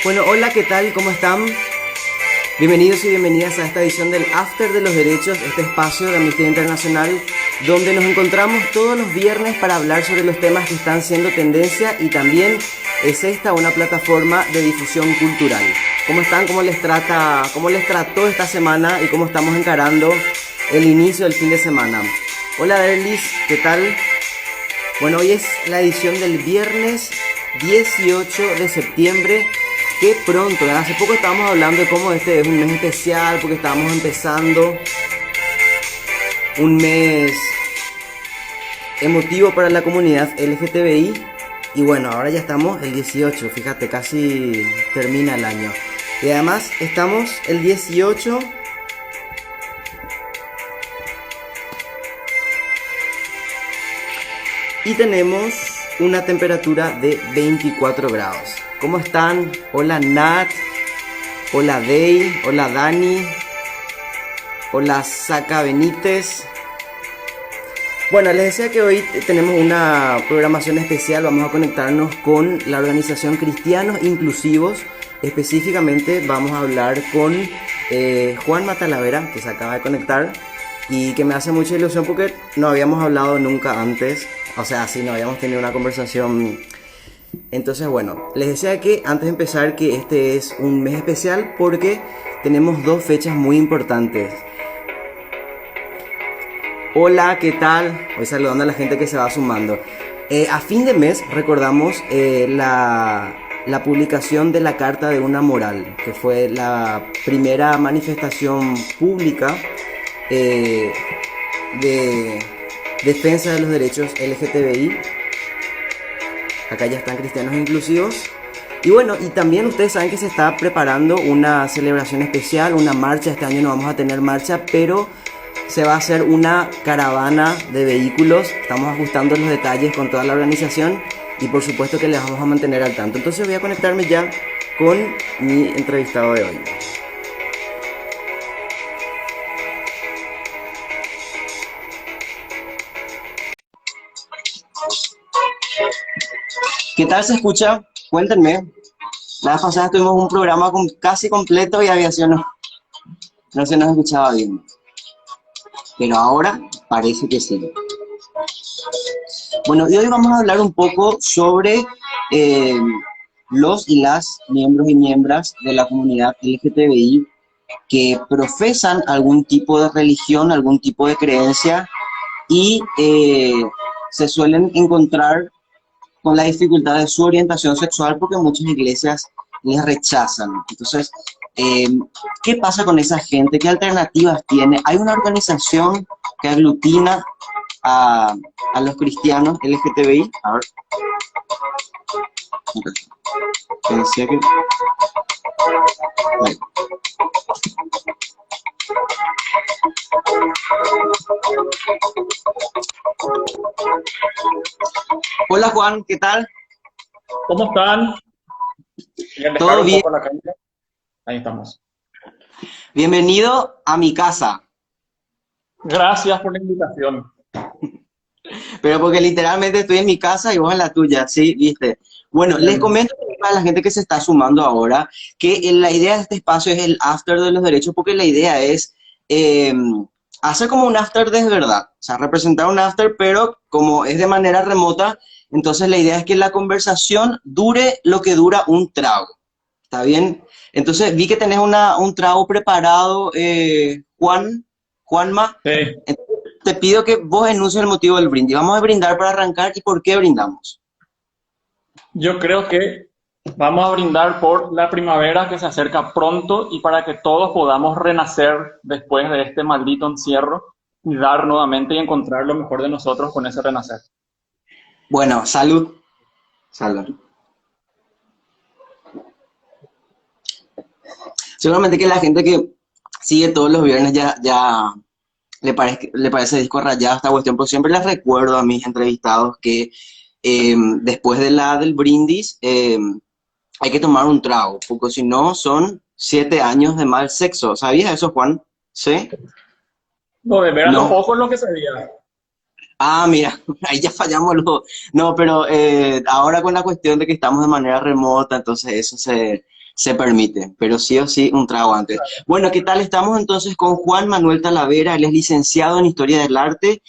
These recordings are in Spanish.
Bueno, hola, ¿qué tal? ¿Cómo están? Bienvenidos y bienvenidas a esta edición del After de los Derechos, este espacio de Amnistía Internacional, donde nos encontramos todos los viernes para hablar sobre los temas que están siendo tendencia y también es esta una plataforma de difusión cultural. ¿Cómo están? ¿Cómo les trató esta semana y cómo estamos encarando el inicio del fin de semana? Hola, Derlis, ¿qué tal? Bueno, hoy es la edición del viernes 18 de septiembre. Qué pronto, ¿verdad? Hace poco estábamos hablando de cómo este es un mes especial porque estábamos empezando un mes emotivo para la comunidad LGTBI y bueno, ahora ya estamos el 18, fíjate, casi termina el año. Y además estamos el 18 y tenemos una temperatura de 24 grados. ¿Cómo están? Hola Nat, hola Dey, hola Dani, hola Saca Benítez. Bueno, les decía que hoy tenemos una programación especial, vamos a conectarnos con la organización Cristianos Inclusivos. Específicamente vamos a hablar con Juan Matalavera, que se acaba de conectar y que me hace mucha ilusión porque no habíamos hablado nunca antes, o sea, sí, no habíamos tenido una conversación. Entonces, bueno, les decía que antes de empezar que este es un mes especial porque tenemos dos fechas muy importantes. Hola, ¿qué tal? Hoy saludando a la gente que se va sumando. A fin de mes recordamos la publicación de la Carta de una Moral, que fue la primera manifestación pública de defensa de los derechos LGTBI. Acá ya están Cristianos Inclusivos. Y bueno, y también ustedes saben que se está preparando una celebración especial, una marcha. Este año no vamos a tener marcha, pero se va a hacer una caravana de vehículos. Estamos ajustando los detalles con toda la organización y por supuesto que les vamos a mantener al tanto. Entonces voy a conectarme ya con mi entrevistado de hoy. ¿Qué tal se escucha? Cuéntenme. La vez pasada tuvimos un programa casi completo y aviación no se nos escuchaba bien. Pero ahora parece que sí. Bueno, y hoy vamos a hablar un poco sobre los y las miembros y miembros de la comunidad LGTBI que profesan algún tipo de religión, algún tipo de creencia y se suelen encontrar con la dificultad de su orientación sexual porque muchas iglesias les rechazan. Entonces, ¿qué pasa con esa gente? ¿Qué alternativas tiene? ¿Hay una organización que aglutina a los cristianos LGTBI? A ver. Okay. Que decía que... Vale. Hola Juan, ¿qué tal? ¿Cómo están? ¿Todo Un bien? poco la cámara. Ahí estamos. Bienvenido a mi casa. Gracias por la invitación. Pero porque literalmente estoy en mi casa y vos en la tuya, ¿sí? ¿Viste? Bueno, les comento a la gente que se está sumando ahora que la idea de este espacio es el after de los derechos porque la idea es hacer como un after de verdad, o sea, representar un after, pero como es de manera remota, entonces la idea es que la conversación dure lo que dura un trago, ¿está bien? Entonces vi que tenés un trago preparado, Juanma. Sí, Te pido que vos enuncies el motivo del brindis. Vamos a brindar para arrancar y por qué brindamos. yo creo que vamos a brindar por la primavera que se acerca pronto y para que todos podamos renacer después de este maldito encierro y dar nuevamente y encontrar lo mejor de nosotros con ese renacer. Bueno, salud. Salud. Seguramente que la gente que sigue todos los viernes ya le parece disco rayado esta cuestión, pero siempre les recuerdo a mis entrevistados que después del brindis hay que tomar un trago, porque si no son 7 años de mal sexo. ¿Sabías eso, Juan? ¿Sí? No, de ver a los No. ojos lo que sería. Ah, mira, ahí ya fallamos los... No, pero ahora con la cuestión de que estamos de manera remota, entonces eso se permite, pero sí o sí un trago antes. Bueno, ¿qué tal? Estamos entonces con Juan Manuel Talavera, él es licenciado en Historia del Arte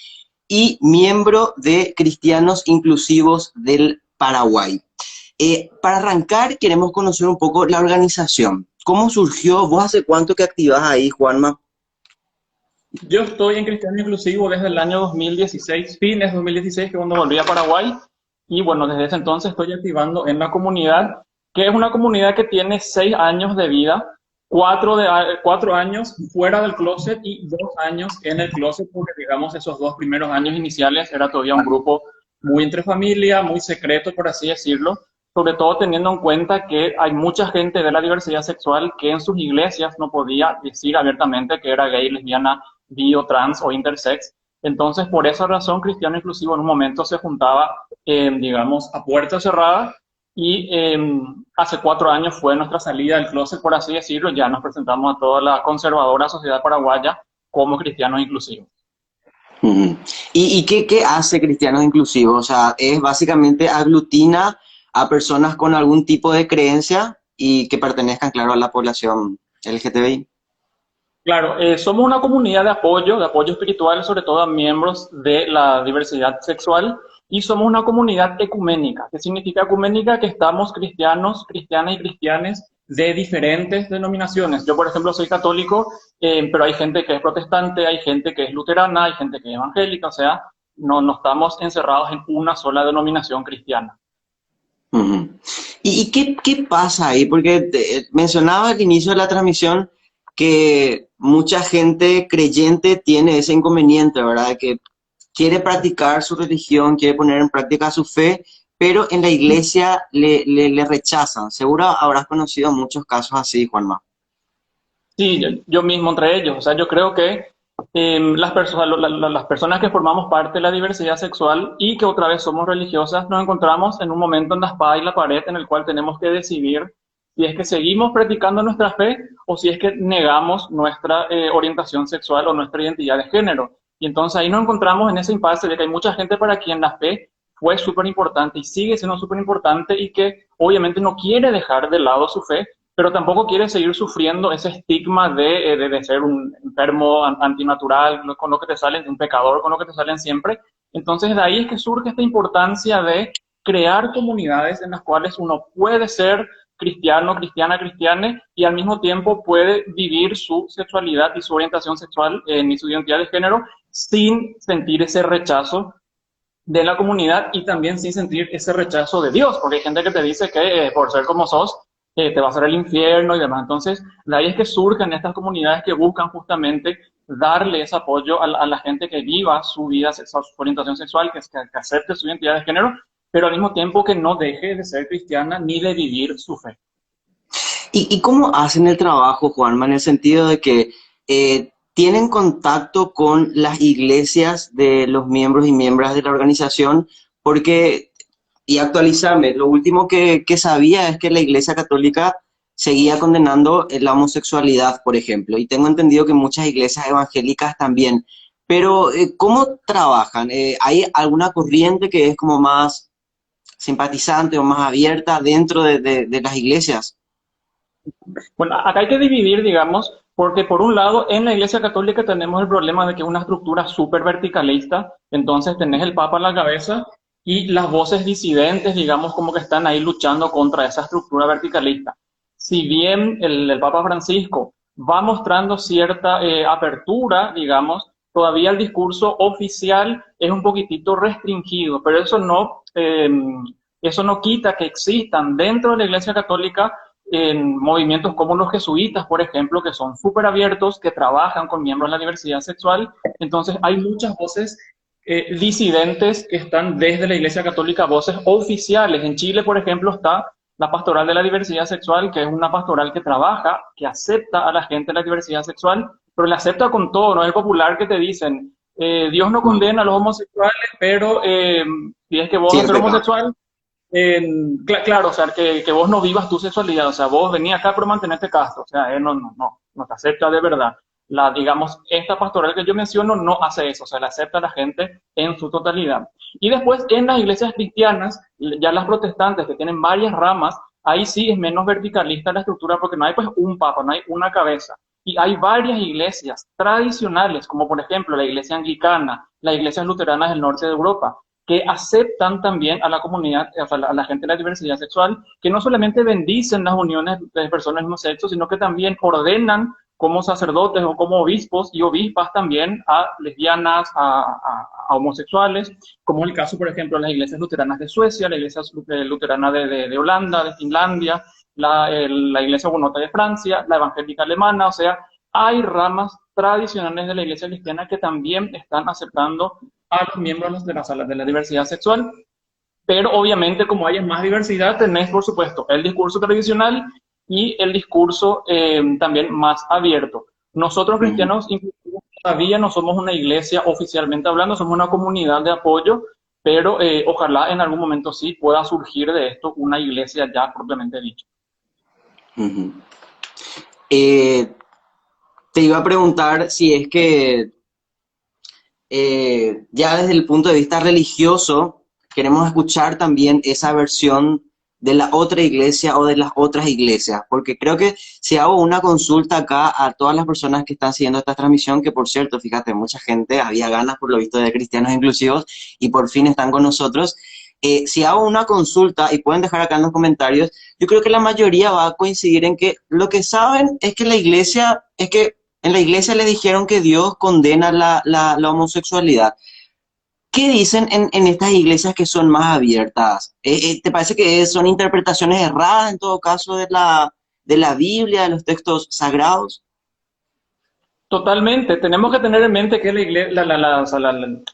y miembro de Cristianos Inclusivos del Paraguay. Para arrancar, queremos conocer un poco la organización. ¿Cómo surgió? ¿Vos hace cuánto que activás ahí, Juanma? Yo estoy en Cristiano Inclusivo desde el año 2016, fines de 2016, que cuando volví a Paraguay. Y bueno, desde ese entonces estoy activando en la comunidad, que es una comunidad que tiene 6 años de vida, 4 años fuera del closet y 2 años en el closet, porque digamos esos 2 primeros años iniciales era todavía un grupo muy entre familia, muy secreto, por así decirlo, sobre todo teniendo en cuenta que hay mucha gente de la diversidad sexual que en sus iglesias no podía decir abiertamente que era gay, lesbiana, bio, trans o intersex. Entonces, por esa razón, Cristiano Inclusivo en un momento se juntaba, digamos, a puerta cerrada y hace 4 años fue nuestra salida del closet, por así decirlo. Ya nos presentamos a toda la conservadora sociedad paraguaya como cristianos inclusivos. Ujú. ¿Y qué hace Cristianos Inclusivos? O sea, es básicamente aglutina a personas con algún tipo de creencia y que pertenezcan, claro, a la población LGTBI. Claro, somos una comunidad de apoyo espiritual, sobre todo a miembros de la diversidad sexual, y somos una comunidad ecuménica. ¿Qué significa ecuménica? Que estamos cristianos, cristianas y cristianes de diferentes denominaciones. Yo, por ejemplo, soy católico, pero hay gente que es protestante, hay gente que es luterana, hay gente que es evangélica, o sea, no estamos encerrados en una sola denominación cristiana. Ujú. ¿Y qué pasa ahí? Porque mencionaba al inicio de la transmisión que mucha gente creyente tiene ese inconveniente, ¿verdad? Que quiere practicar su religión, quiere poner en práctica su fe, pero en la iglesia le rechazan. Seguro habrás conocido muchos casos así, Juanma. Sí, yo mismo entre ellos. O sea, yo creo que las personas que formamos parte de la diversidad sexual y que otra vez somos religiosas, nos encontramos en un momento en la espada y la pared en el cual tenemos que decidir si es que seguimos practicando nuestra fe o si es que negamos nuestra orientación sexual o nuestra identidad de género. Y entonces ahí nos encontramos en ese impasse de que hay mucha gente para quien la fe fue súper importante y sigue siendo súper importante y que obviamente no quiere dejar de lado su fe, pero tampoco quiere seguir sufriendo ese estigma de ser un enfermo antinatural, con lo que te salen, un pecador, con lo que te salen siempre. Entonces de ahí es que surge esta importancia de crear comunidades en las cuales uno puede ser cristiano, cristiana, cristiane, y al mismo tiempo puede vivir su sexualidad y su orientación sexual y su identidad de género sin sentir ese rechazo de la comunidad y también sin sentir ese rechazo de Dios, porque hay gente que te dice que por ser como sos, te va a hacer el infierno y demás. Entonces, de ahí es que surgen estas comunidades que buscan justamente darle ese apoyo a la gente que viva su vida sexual, su orientación sexual, que acepte su identidad de género, pero al mismo tiempo que no deje de ser cristiana ni de vivir su fe. ¿Y cómo hacen el trabajo, Juanma, en el sentido de que tienen contacto con las iglesias de los miembros y miembros de la organización? Porque, y actualizarme, lo último que sabía es que la Iglesia Católica seguía condenando la homosexualidad, por ejemplo, y tengo entendido que muchas iglesias evangélicas también. Pero, ¿cómo trabajan? ¿Hay alguna corriente que es como más simpatizante o más abierta dentro de las iglesias? Bueno, acá hay que dividir, digamos, porque por un lado, en la Iglesia Católica tenemos el problema de que es una estructura súper verticalista, entonces tenés el Papa en la cabeza y las voces disidentes, digamos, como que están ahí luchando contra esa estructura verticalista. Si bien el Papa Francisco va mostrando cierta apertura, digamos, todavía el discurso oficial es un poquitito restringido, pero eso no quita que existan dentro de la Iglesia Católica en movimientos como los jesuitas, por ejemplo, que son súper abiertos, que trabajan con miembros de la diversidad sexual. Entonces hay muchas voces disidentes que están desde la Iglesia Católica, voces oficiales. En Chile, por ejemplo, está la Pastoral de la Diversidad Sexual, que es una pastoral que trabaja, que acepta a la gente de la diversidad sexual, pero la acepta con todo, no es popular que te dicen, Dios no condena a los homosexuales, pero si es que vos sos homosexual, claro, o sea, que vos no vivas tu sexualidad, o sea, vos venís acá por mantenerte casto, o sea, no te acepta de verdad. Digamos, esta pastoral que yo menciono no hace eso, o sea, la acepta a la gente en su totalidad. Y después, en las iglesias cristianas, ya las protestantes, que tienen varias ramas, ahí sí es menos verticalista la estructura porque no hay pues un papa, no hay una cabeza. Y hay varias iglesias tradicionales, como por ejemplo la iglesia anglicana, las iglesias luteranas del norte de Europa, que aceptan también a la comunidad, o sea, a la gente de la diversidad sexual, que no solamente bendicen las uniones de personas del mismo sexo, sino que también ordenan como sacerdotes o como obispos y obispas también a lesbianas, a homosexuales, como es el caso, por ejemplo, de las iglesias luteranas de Suecia, la iglesia luterana de Holanda, de Finlandia, la iglesia hugonota de Francia, la evangélica alemana, o sea, hay ramas tradicionales de la iglesia cristiana que también están aceptando a los miembros de la diversidad sexual, pero obviamente como hay más diversidad, tenés por supuesto el discurso tradicional y el discurso también más abierto. Nosotros cristianos todavía no somos una iglesia oficialmente hablando, somos una comunidad de apoyo, pero ojalá en algún momento sí pueda surgir de esto una iglesia ya propiamente dicha. Uh-huh. Te iba a preguntar si es que ya desde el punto de vista religioso queremos escuchar también esa versión de la otra iglesia o de las otras iglesias, porque creo que si hago una consulta acá a todas las personas que están siguiendo esta transmisión, que por cierto, fíjate, mucha gente había ganas por lo visto de cristianos inclusivos y por fin están con nosotros, si hago una consulta y pueden dejar acá en los comentarios, yo creo que la mayoría va a coincidir en que lo que saben es que en la iglesia les dijeron que Dios condena la homosexualidad. ¿Qué dicen en estas iglesias que son más abiertas? ¿Te parece que son interpretaciones erradas en todo caso de la Biblia, de los textos sagrados? Totalmente, tenemos que tener en mente que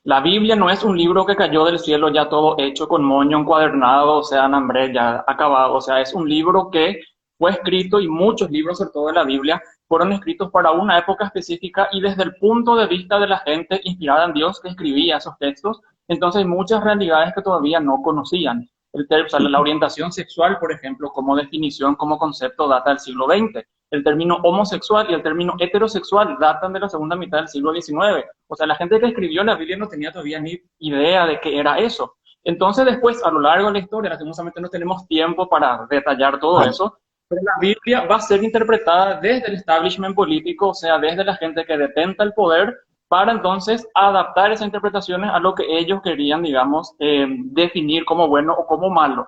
la Biblia no es un libro que cayó del cielo ya todo hecho con moño, encuadernado, o sea, en hambre, ya acabado, o sea, es un libro que fue escrito y muchos libros, sobre todo de la Biblia, fueron escritos para una época específica y desde el punto de vista de la gente inspirada en Dios que escribía esos textos, entonces hay muchas realidades que todavía no conocían. O sea, la orientación sexual, por ejemplo, como definición, como concepto, data del siglo XX. El término homosexual y el término heterosexual datan de la segunda mitad del siglo XIX. O sea, la gente que escribió la Biblia no tenía todavía ni idea de qué era eso. Entonces después, a lo largo de la historia, lastimosamente no tenemos tiempo para detallar todo eso, pero la Biblia va a ser interpretada desde el establishment político, o sea, desde la gente que detenta el poder, para entonces adaptar esas interpretaciones a lo que ellos querían, digamos, definir como bueno o como malo.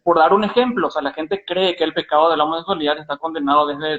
Por dar un ejemplo, o sea, la gente cree que el pecado de la homosexualidad está condenado desde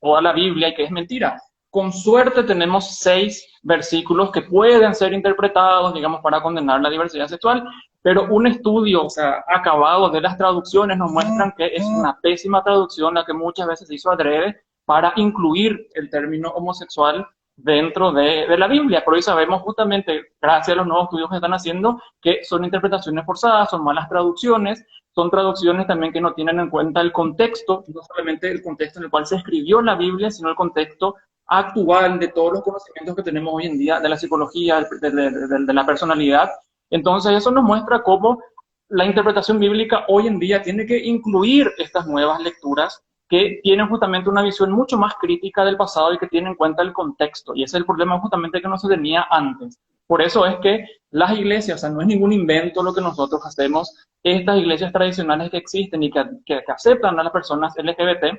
toda la Biblia y que es mentira. Con suerte tenemos 6 versículos que pueden ser interpretados, digamos, para condenar la diversidad sexual, pero un estudio, o sea, acabado de las traducciones nos muestran que es una pésima traducción la que muchas veces se hizo adrede para incluir el término homosexual dentro de la Biblia. Pero hoy sabemos justamente, gracias a los nuevos estudios que están haciendo, que son interpretaciones forzadas, son malas traducciones, son traducciones también que no tienen en cuenta el contexto, no solamente el contexto en el cual se escribió la Biblia, sino el contexto actual de todos los conocimientos que tenemos hoy en día de la psicología, de la personalidad. Entonces eso nos muestra cómo la interpretación bíblica hoy en día tiene que incluir estas nuevas lecturas que tienen justamente una visión mucho más crítica del pasado y que tienen en cuenta el contexto. Y ese es el problema justamente que no se tenía antes. Por eso es que las iglesias, o sea, no es ningún invento lo que nosotros hacemos, estas iglesias tradicionales que existen y que aceptan a las personas LGBT,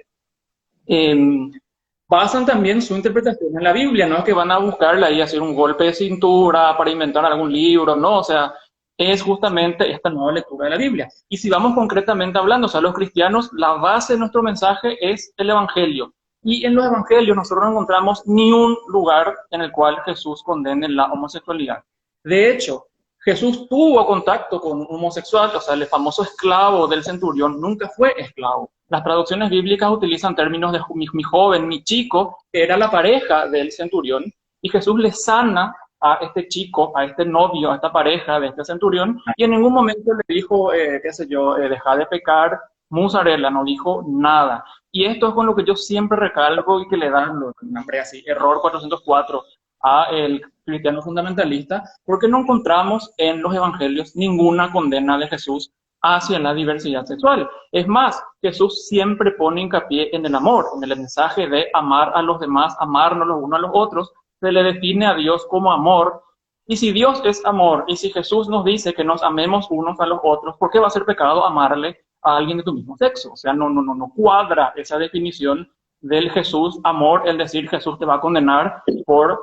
basan también su interpretación en la Biblia, no es que van a buscarla y hacer un golpe de cintura para inventar algún libro, no, o sea, es justamente esta nueva lectura de la Biblia. Y si vamos concretamente hablando, o sea, los cristianos, la base de nuestro mensaje es el Evangelio. Y en los Evangelios nosotros no encontramos ni un lugar en el cual Jesús condene la homosexualidad. De hecho, Jesús tuvo contacto con un homosexual, o sea, el famoso esclavo del centurión nunca fue esclavo. Las traducciones bíblicas utilizan términos de mi joven, mi chico, que era la pareja del centurión, y Jesús le sana a este chico, a este novio, a esta pareja de este centurión, y en ningún momento le dijo, qué sé yo, deja de pecar, musarela, no dijo nada. Y esto es con lo que yo siempre recalco y que le dan, nombre así, error 404, a el cristiano fundamentalista, porque no encontramos en los evangelios ninguna condena de Jesús hacia la diversidad sexual. Es más, Jesús siempre pone hincapié en el amor, en el mensaje de amar a los demás, amarnos los unos a los otros. Se le define a Dios como amor, y si Dios es amor, y si Jesús nos dice que nos amemos unos a los otros, ¿por qué va a ser pecado amarle a alguien de tu mismo sexo. O sea, no cuadra esa definición del Jesús amor, el decir Jesús te va a condenar por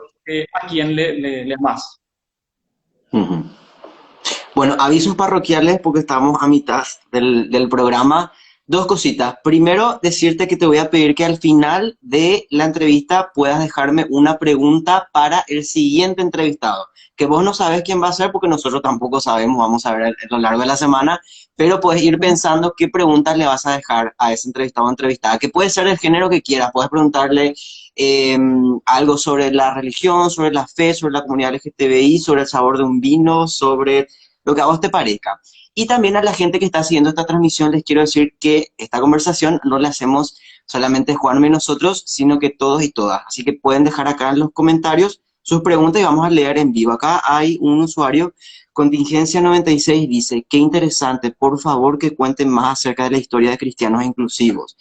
a quien le amas. Ujú. Bueno, avisos parroquiales porque estamos a mitad del programa. Dos cositas. Primero, decirte que te voy a pedir que al final de la entrevista puedas dejarme una pregunta para el siguiente entrevistado. Que vos no sabes quién va a ser porque nosotros tampoco sabemos, vamos a ver a lo largo de la semana, pero puedes ir pensando qué preguntas le vas a dejar a ese entrevistado o entrevistada, que puede ser el género que quieras. Puedes preguntarle algo sobre la religión, sobre la fe, sobre la comunidad LGTBI, sobre el sabor de un vino, sobre lo que a vos te parezca. Y también a la gente que está siguiendo esta transmisión les quiero decir que esta conversación no la hacemos solamente Juanma y nosotros, sino que todos y todas. Así que pueden dejar acá en los comentarios sus preguntas y vamos a leer en vivo. Acá hay un usuario, Contingencia 96, dice, qué interesante, por favor que cuenten más acerca de la historia de cristianos inclusivos.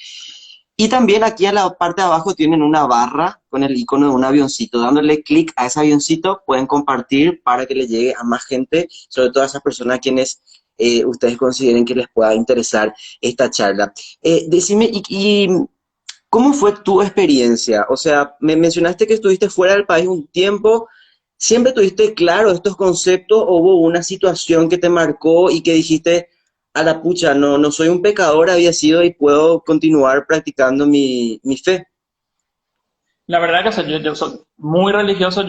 Y también aquí a la parte de abajo tienen una barra con el icono de un avioncito. Dándole clic a ese avioncito pueden compartir para que le llegue a más gente, sobre todo a esas personas a quienes ustedes consideren que les pueda interesar esta charla. Decime, ¿cómo fue tu experiencia? O sea, me mencionaste que estuviste fuera del país un tiempo. ¿Siempre tuviste claro estos conceptos o hubo una situación que te marcó y que dijiste, a la pucha, no soy un pecador, había sido y puedo continuar practicando mi fe? La verdad que yo soy muy religioso,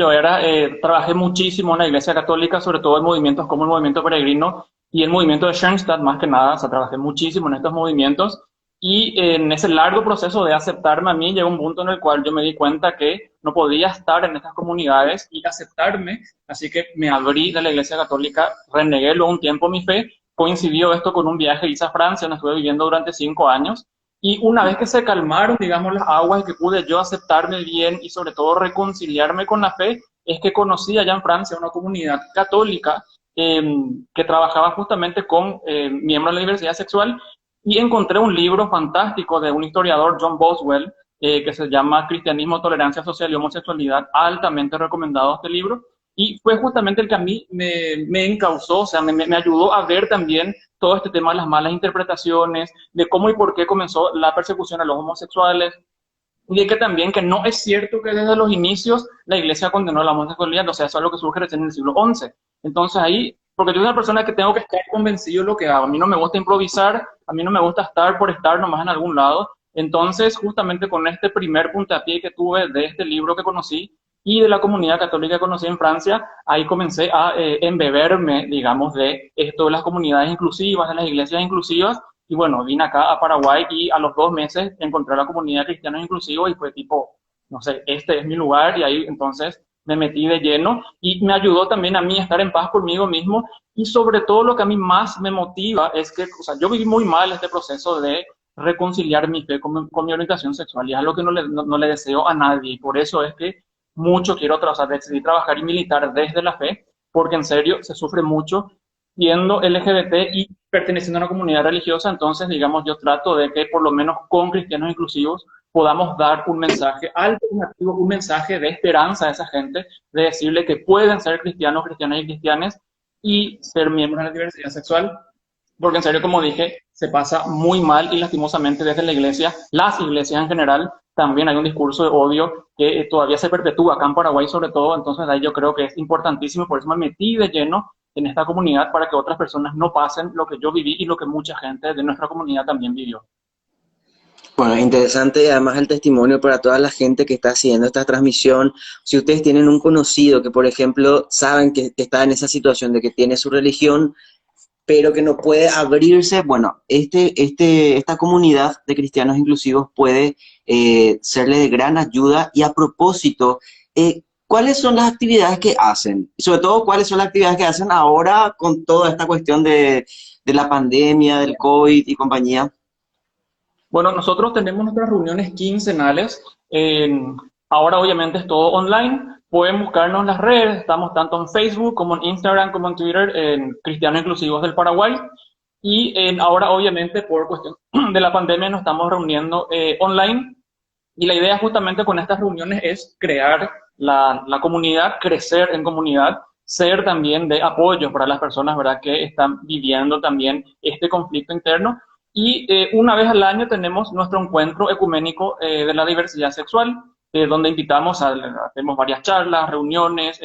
trabajé muchísimo en la Iglesia Católica, sobre todo en movimientos como el movimiento peregrino y el movimiento de Schoenstatt, más que nada, o sea, trabajé muchísimo en estos movimientos y en ese largo proceso de aceptarme a mí llegó un punto en el cual yo me di cuenta que no podía estar en estas comunidades y aceptarme, así que me abrí de la Iglesia Católica, renegué luego un tiempo mi fe, coincidió esto con un viaje que hice a Francia, donde estuve viviendo durante 5 años. Y una vez que se calmaron, digamos, las aguas y que pude yo aceptarme bien y sobre todo reconciliarme con la fe, es que conocí allá en Francia una comunidad católica que trabajaba justamente con miembros de la diversidad sexual y encontré un libro fantástico de un historiador, John Boswell, que se llama Cristianismo, Tolerancia Social y Homosexualidad, altamente recomendado este libro. Y fue justamente el que a mí me encauzó, o sea, me ayudó a ver también todo este tema de las malas interpretaciones, de cómo y por qué comenzó la persecución a los homosexuales, y de que también que no es cierto que desde los inicios la iglesia condenó la homosexualidad, o sea, eso es lo que surge recién en el siglo XI. Entonces ahí, porque yo soy una persona que tengo que estar convencido de lo que hago, a mí no me gusta improvisar, a mí no me gusta estar por estar nomás en algún lado. Entonces, justamente con este primer puntapié que tuve de este libro que conocí, y de la comunidad católica que conocí en Francia, ahí comencé a embeberme, digamos, de esto de las comunidades inclusivas, de las iglesias inclusivas, y bueno, vine acá a Paraguay y a los 2 meses encontré la comunidad cristiana inclusiva y fue tipo, no sé, este es mi lugar, y ahí entonces me metí de lleno y me ayudó también a mí a estar en paz conmigo mismo, y sobre todo lo que a mí más me motiva es que, o sea, yo viví muy mal este proceso de reconciliar mi fe con mi orientación sexual, y es algo que no le deseo a nadie, y por eso es que mucho quiero decidí trabajar y militar desde la fe, porque en serio se sufre mucho siendo LGBT y perteneciendo a una comunidad religiosa. Entonces, digamos, yo trato de que por lo menos con cristianos inclusivos podamos dar un mensaje alternativo, un mensaje de esperanza a esa gente, de decirle que pueden ser cristianos, cristianas y cristianes y ser miembros de la diversidad sexual, porque en serio, como dije, se pasa muy mal y lastimosamente desde la iglesia, las iglesias en general, también hay un discurso de odio que todavía se perpetúa acá en Paraguay sobre todo. Entonces ahí yo creo que es importantísimo, por eso me metí de lleno en esta comunidad para que otras personas no pasen lo que yo viví y lo que mucha gente de nuestra comunidad también vivió. Bueno, interesante y además el testimonio para toda la gente que está haciendo esta transmisión. Si ustedes tienen un conocido que, por ejemplo, saben que está en esa situación de que tiene su religión, pero que no puede abrirse, bueno, esta comunidad de cristianos inclusivos puede serle de gran ayuda. Y a propósito, ¿cuáles son las actividades que hacen? Y sobre todo, ¿cuáles son las actividades que hacen ahora con toda esta cuestión de la pandemia, del COVID y compañía? Bueno, nosotros tenemos nuestras reuniones quincenales. Ahora obviamente es todo online. Pueden buscarnos en las redes. Estamos tanto en Facebook como en Instagram como en Twitter en Cristianos Inclusivos del Paraguay. Y ahora obviamente por cuestión de la pandemia nos estamos reuniendo online. Y la idea justamente con estas reuniones es crear la comunidad, crecer en comunidad, ser también de apoyo para las personas, ¿verdad?, que están viviendo también este conflicto interno. Y una vez al año tenemos nuestro encuentro ecuménico de la diversidad sexual, donde invitamos, hacemos varias charlas, reuniones,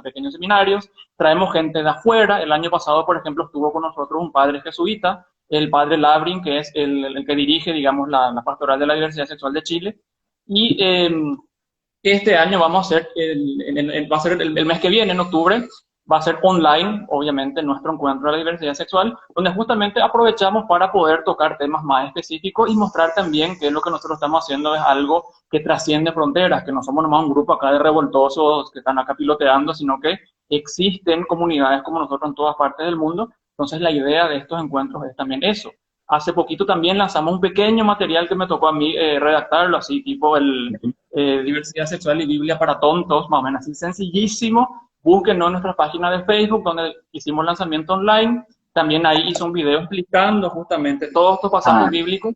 pequeños seminarios, traemos gente de afuera. El año pasado, por ejemplo, estuvo con nosotros un padre jesuita, el padre Labrin, que es el que dirige, digamos, la pastoral de la diversidad sexual de Chile. Y este año vamos a hacer, va a ser el mes que viene, en octubre, va a ser online, obviamente, nuestro encuentro de la diversidad sexual, donde justamente aprovechamos para poder tocar temas más específicos y mostrar también que lo que nosotros estamos haciendo es algo que trasciende fronteras, que no somos nomás un grupo acá de revoltosos que están acá piloteando, sino que existen comunidades como nosotros en todas partes del mundo. Entonces la idea de estos encuentros es también eso. Hace poquito también lanzamos un pequeño material que me tocó a mí redactarlo, así tipo diversidad sexual y Biblia para tontos, más o menos así sencillísimo. Búsquenos en nuestra página de Facebook, donde hicimos lanzamiento online. También ahí hice un video explicando justamente todos estos pasajes bíblicos,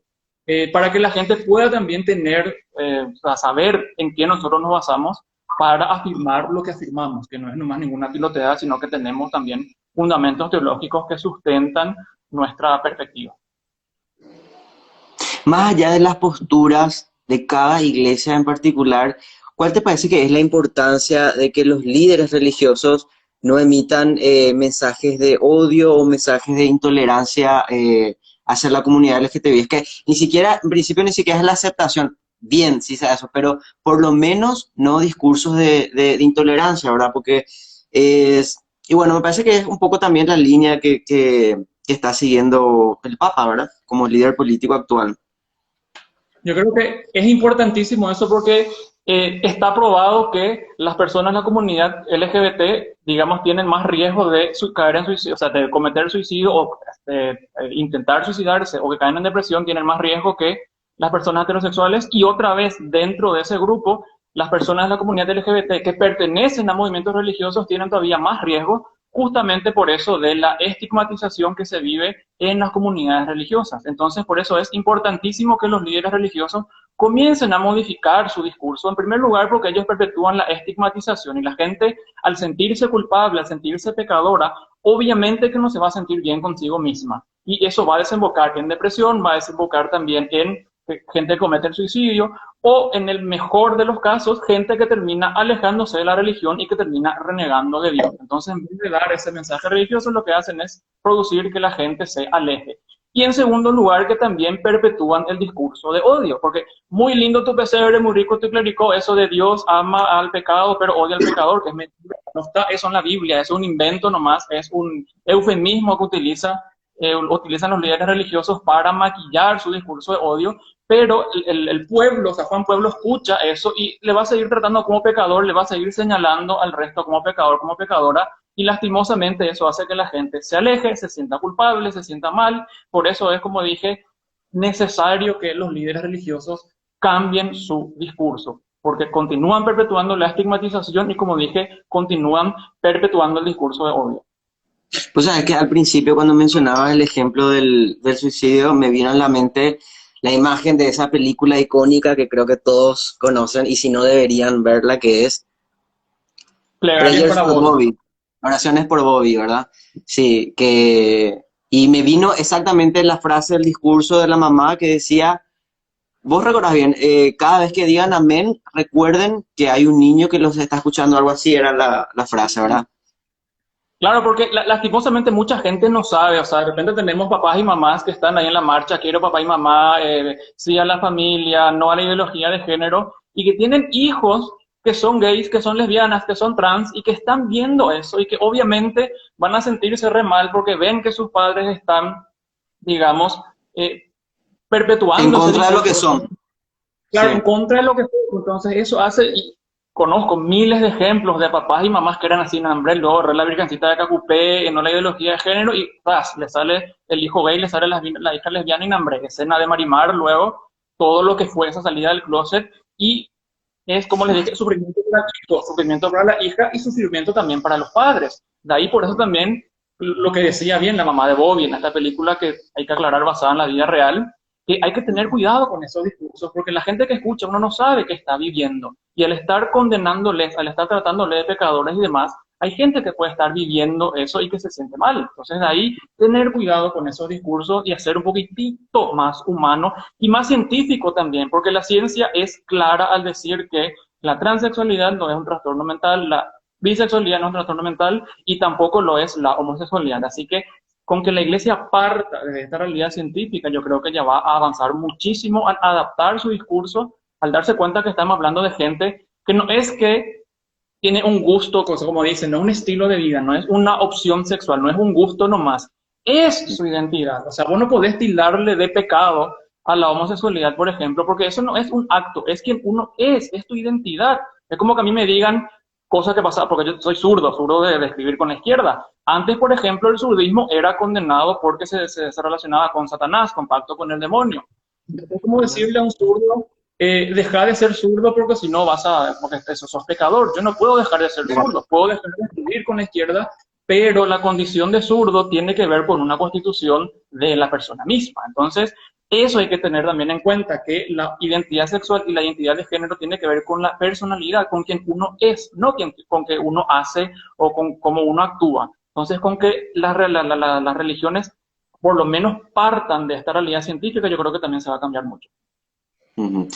para que la gente pueda también tener, saber en qué nosotros nos basamos para afirmar lo que afirmamos, que no es nomás ninguna piloteada, sino que tenemos también fundamentos teológicos que sustentan nuestra perspectiva. Más allá de las posturas de cada iglesia en particular, ¿cuál te parece que es la importancia de que los líderes religiosos no emitan mensajes de odio o mensajes de intolerancia hacia la comunidad LGTBI? Es que ni siquiera, en principio, ni siquiera es la aceptación, bien, sí sea eso, pero por lo menos no discursos de intolerancia, ¿verdad? Porque y bueno, me parece que es un poco también la línea que está siguiendo el Papa, ¿verdad? Como líder político actual. Yo creo que es importantísimo eso porque está probado que las personas de la comunidad LGBT, digamos, tienen más riesgo de caer en suicidio, o sea, de cometer suicidio o intentar suicidarse o que caen en depresión, tienen más riesgo que las personas heterosexuales. Y otra vez, dentro de ese grupo, las personas de la comunidad LGBT que pertenecen a movimientos religiosos tienen todavía más riesgo, justamente por eso de la estigmatización que se vive en las comunidades religiosas. Entonces, por eso es importantísimo que los líderes religiosos comiencen a modificar su discurso, en primer lugar porque ellos perpetúan la estigmatización y la gente, al sentirse culpable, al sentirse pecadora, obviamente que no se va a sentir bien consigo misma. Y eso va a desembocar en depresión, va a desembocar también en gente que comete el suicidio, o en el mejor de los casos, gente que termina alejándose de la religión y que termina renegando de Dios. Entonces, en vez de dar ese mensaje religioso, lo que hacen es producir que la gente se aleje. Y en segundo lugar, que también perpetúan el discurso de odio, porque muy lindo tu pesebre, muy rico tu clérigo, eso de Dios ama al pecado, pero odia al pecador, que es mentira. No está eso en la Biblia, es un invento nomás, es un eufemismo que utilizan los líderes religiosos para maquillar su discurso de odio, pero el pueblo, o sea, Juan Pueblo escucha eso y le va a seguir tratando como pecador, le va a seguir señalando al resto como pecador, como pecadora, y lastimosamente eso hace que la gente se aleje, se sienta culpable, se sienta mal. Por eso es, como dije, necesario que los líderes religiosos cambien su discurso, porque continúan perpetuando la estigmatización y, como dije, continúan perpetuando el discurso de odio. Pues sabes que al principio, cuando mencionabas el ejemplo del suicidio, me vino a la mente la imagen de esa película icónica que creo que todos conocen, y si no deberían verla, que es Prayers for Bobby, oraciones por Bobby, ¿verdad? Sí, y me vino exactamente la frase del discurso de la mamá que decía, vos recordás bien, cada vez que digan amén, recuerden que hay un niño que los está escuchando, algo así era la frase, ¿verdad? Claro, porque lastimosamente mucha gente no sabe, o sea, de repente tenemos papás y mamás que están ahí en la marcha, quiero papá y mamá, sí a la familia, no a la ideología de género, y que tienen hijos que son gays, que son lesbianas, que son trans, y que están viendo eso, y que obviamente van a sentirse re mal porque ven que sus padres están, digamos, perpetuando. En contra de lo que son. Claro, Sí. en contra de lo que son. Entonces eso hace... Conozco miles de ejemplos de papás y mamás que eran así, nombre, luego la virgencita de Cacupé, no la ideología de género, y le sale el hijo gay, le sale la hija lesbiana y nombre, escena de Marimar, luego todo lo que fue esa salida del closet, y es como les dije, sufrimiento para el hijo, sufrimiento para la hija y sufrimiento también para los padres. De ahí por eso también lo que decía bien la mamá de Bobby en esta película, que hay que aclarar basada en la vida real, que hay que tener cuidado con esos discursos, porque la gente que escucha, uno no sabe qué está viviendo, y al estar condenándoles, al estar tratándoles de pecadores y demás, hay gente que puede estar viviendo eso y que se siente mal. Entonces, de ahí tener cuidado con esos discursos y hacer un poquitito más humano y más científico también, porque la ciencia es clara al decir que la transexualidad no es un trastorno mental, la bisexualidad no es un trastorno mental y tampoco lo es la homosexualidad. Así que con que la iglesia parta de esta realidad científica, yo creo que ya va a avanzar muchísimo al adaptar su discurso, al darse cuenta que estamos hablando de gente que no es que tiene un gusto, como dicen, no es un estilo de vida, no es una opción sexual, no es un gusto nomás, es su identidad. O sea, vos no podés tildarle de pecado a la homosexualidad, por ejemplo, porque eso no es un acto, es quien uno es tu identidad. Es como que a mí me digan cosas que pasaban, porque yo soy zurdo de escribir con la izquierda. Antes, por ejemplo, el zurdismo era condenado porque se relacionaba con Satanás, con pacto con el demonio. Es como decirle a un zurdo, deja de ser zurdo porque si no porque eso sos pecador. Yo no puedo dejar de ser zurdo, puedo dejar de escribir con la izquierda, pero la condición de zurdo tiene que ver con una constitución de la persona misma. Entonces, eso hay que tener también en cuenta, que la identidad sexual y la identidad de género tiene que ver con la personalidad, con quien uno es, no con que uno hace o con cómo uno actúa. Entonces, con que las religiones por lo menos partan de esta realidad científica, yo creo que también se va a cambiar mucho. Ujú.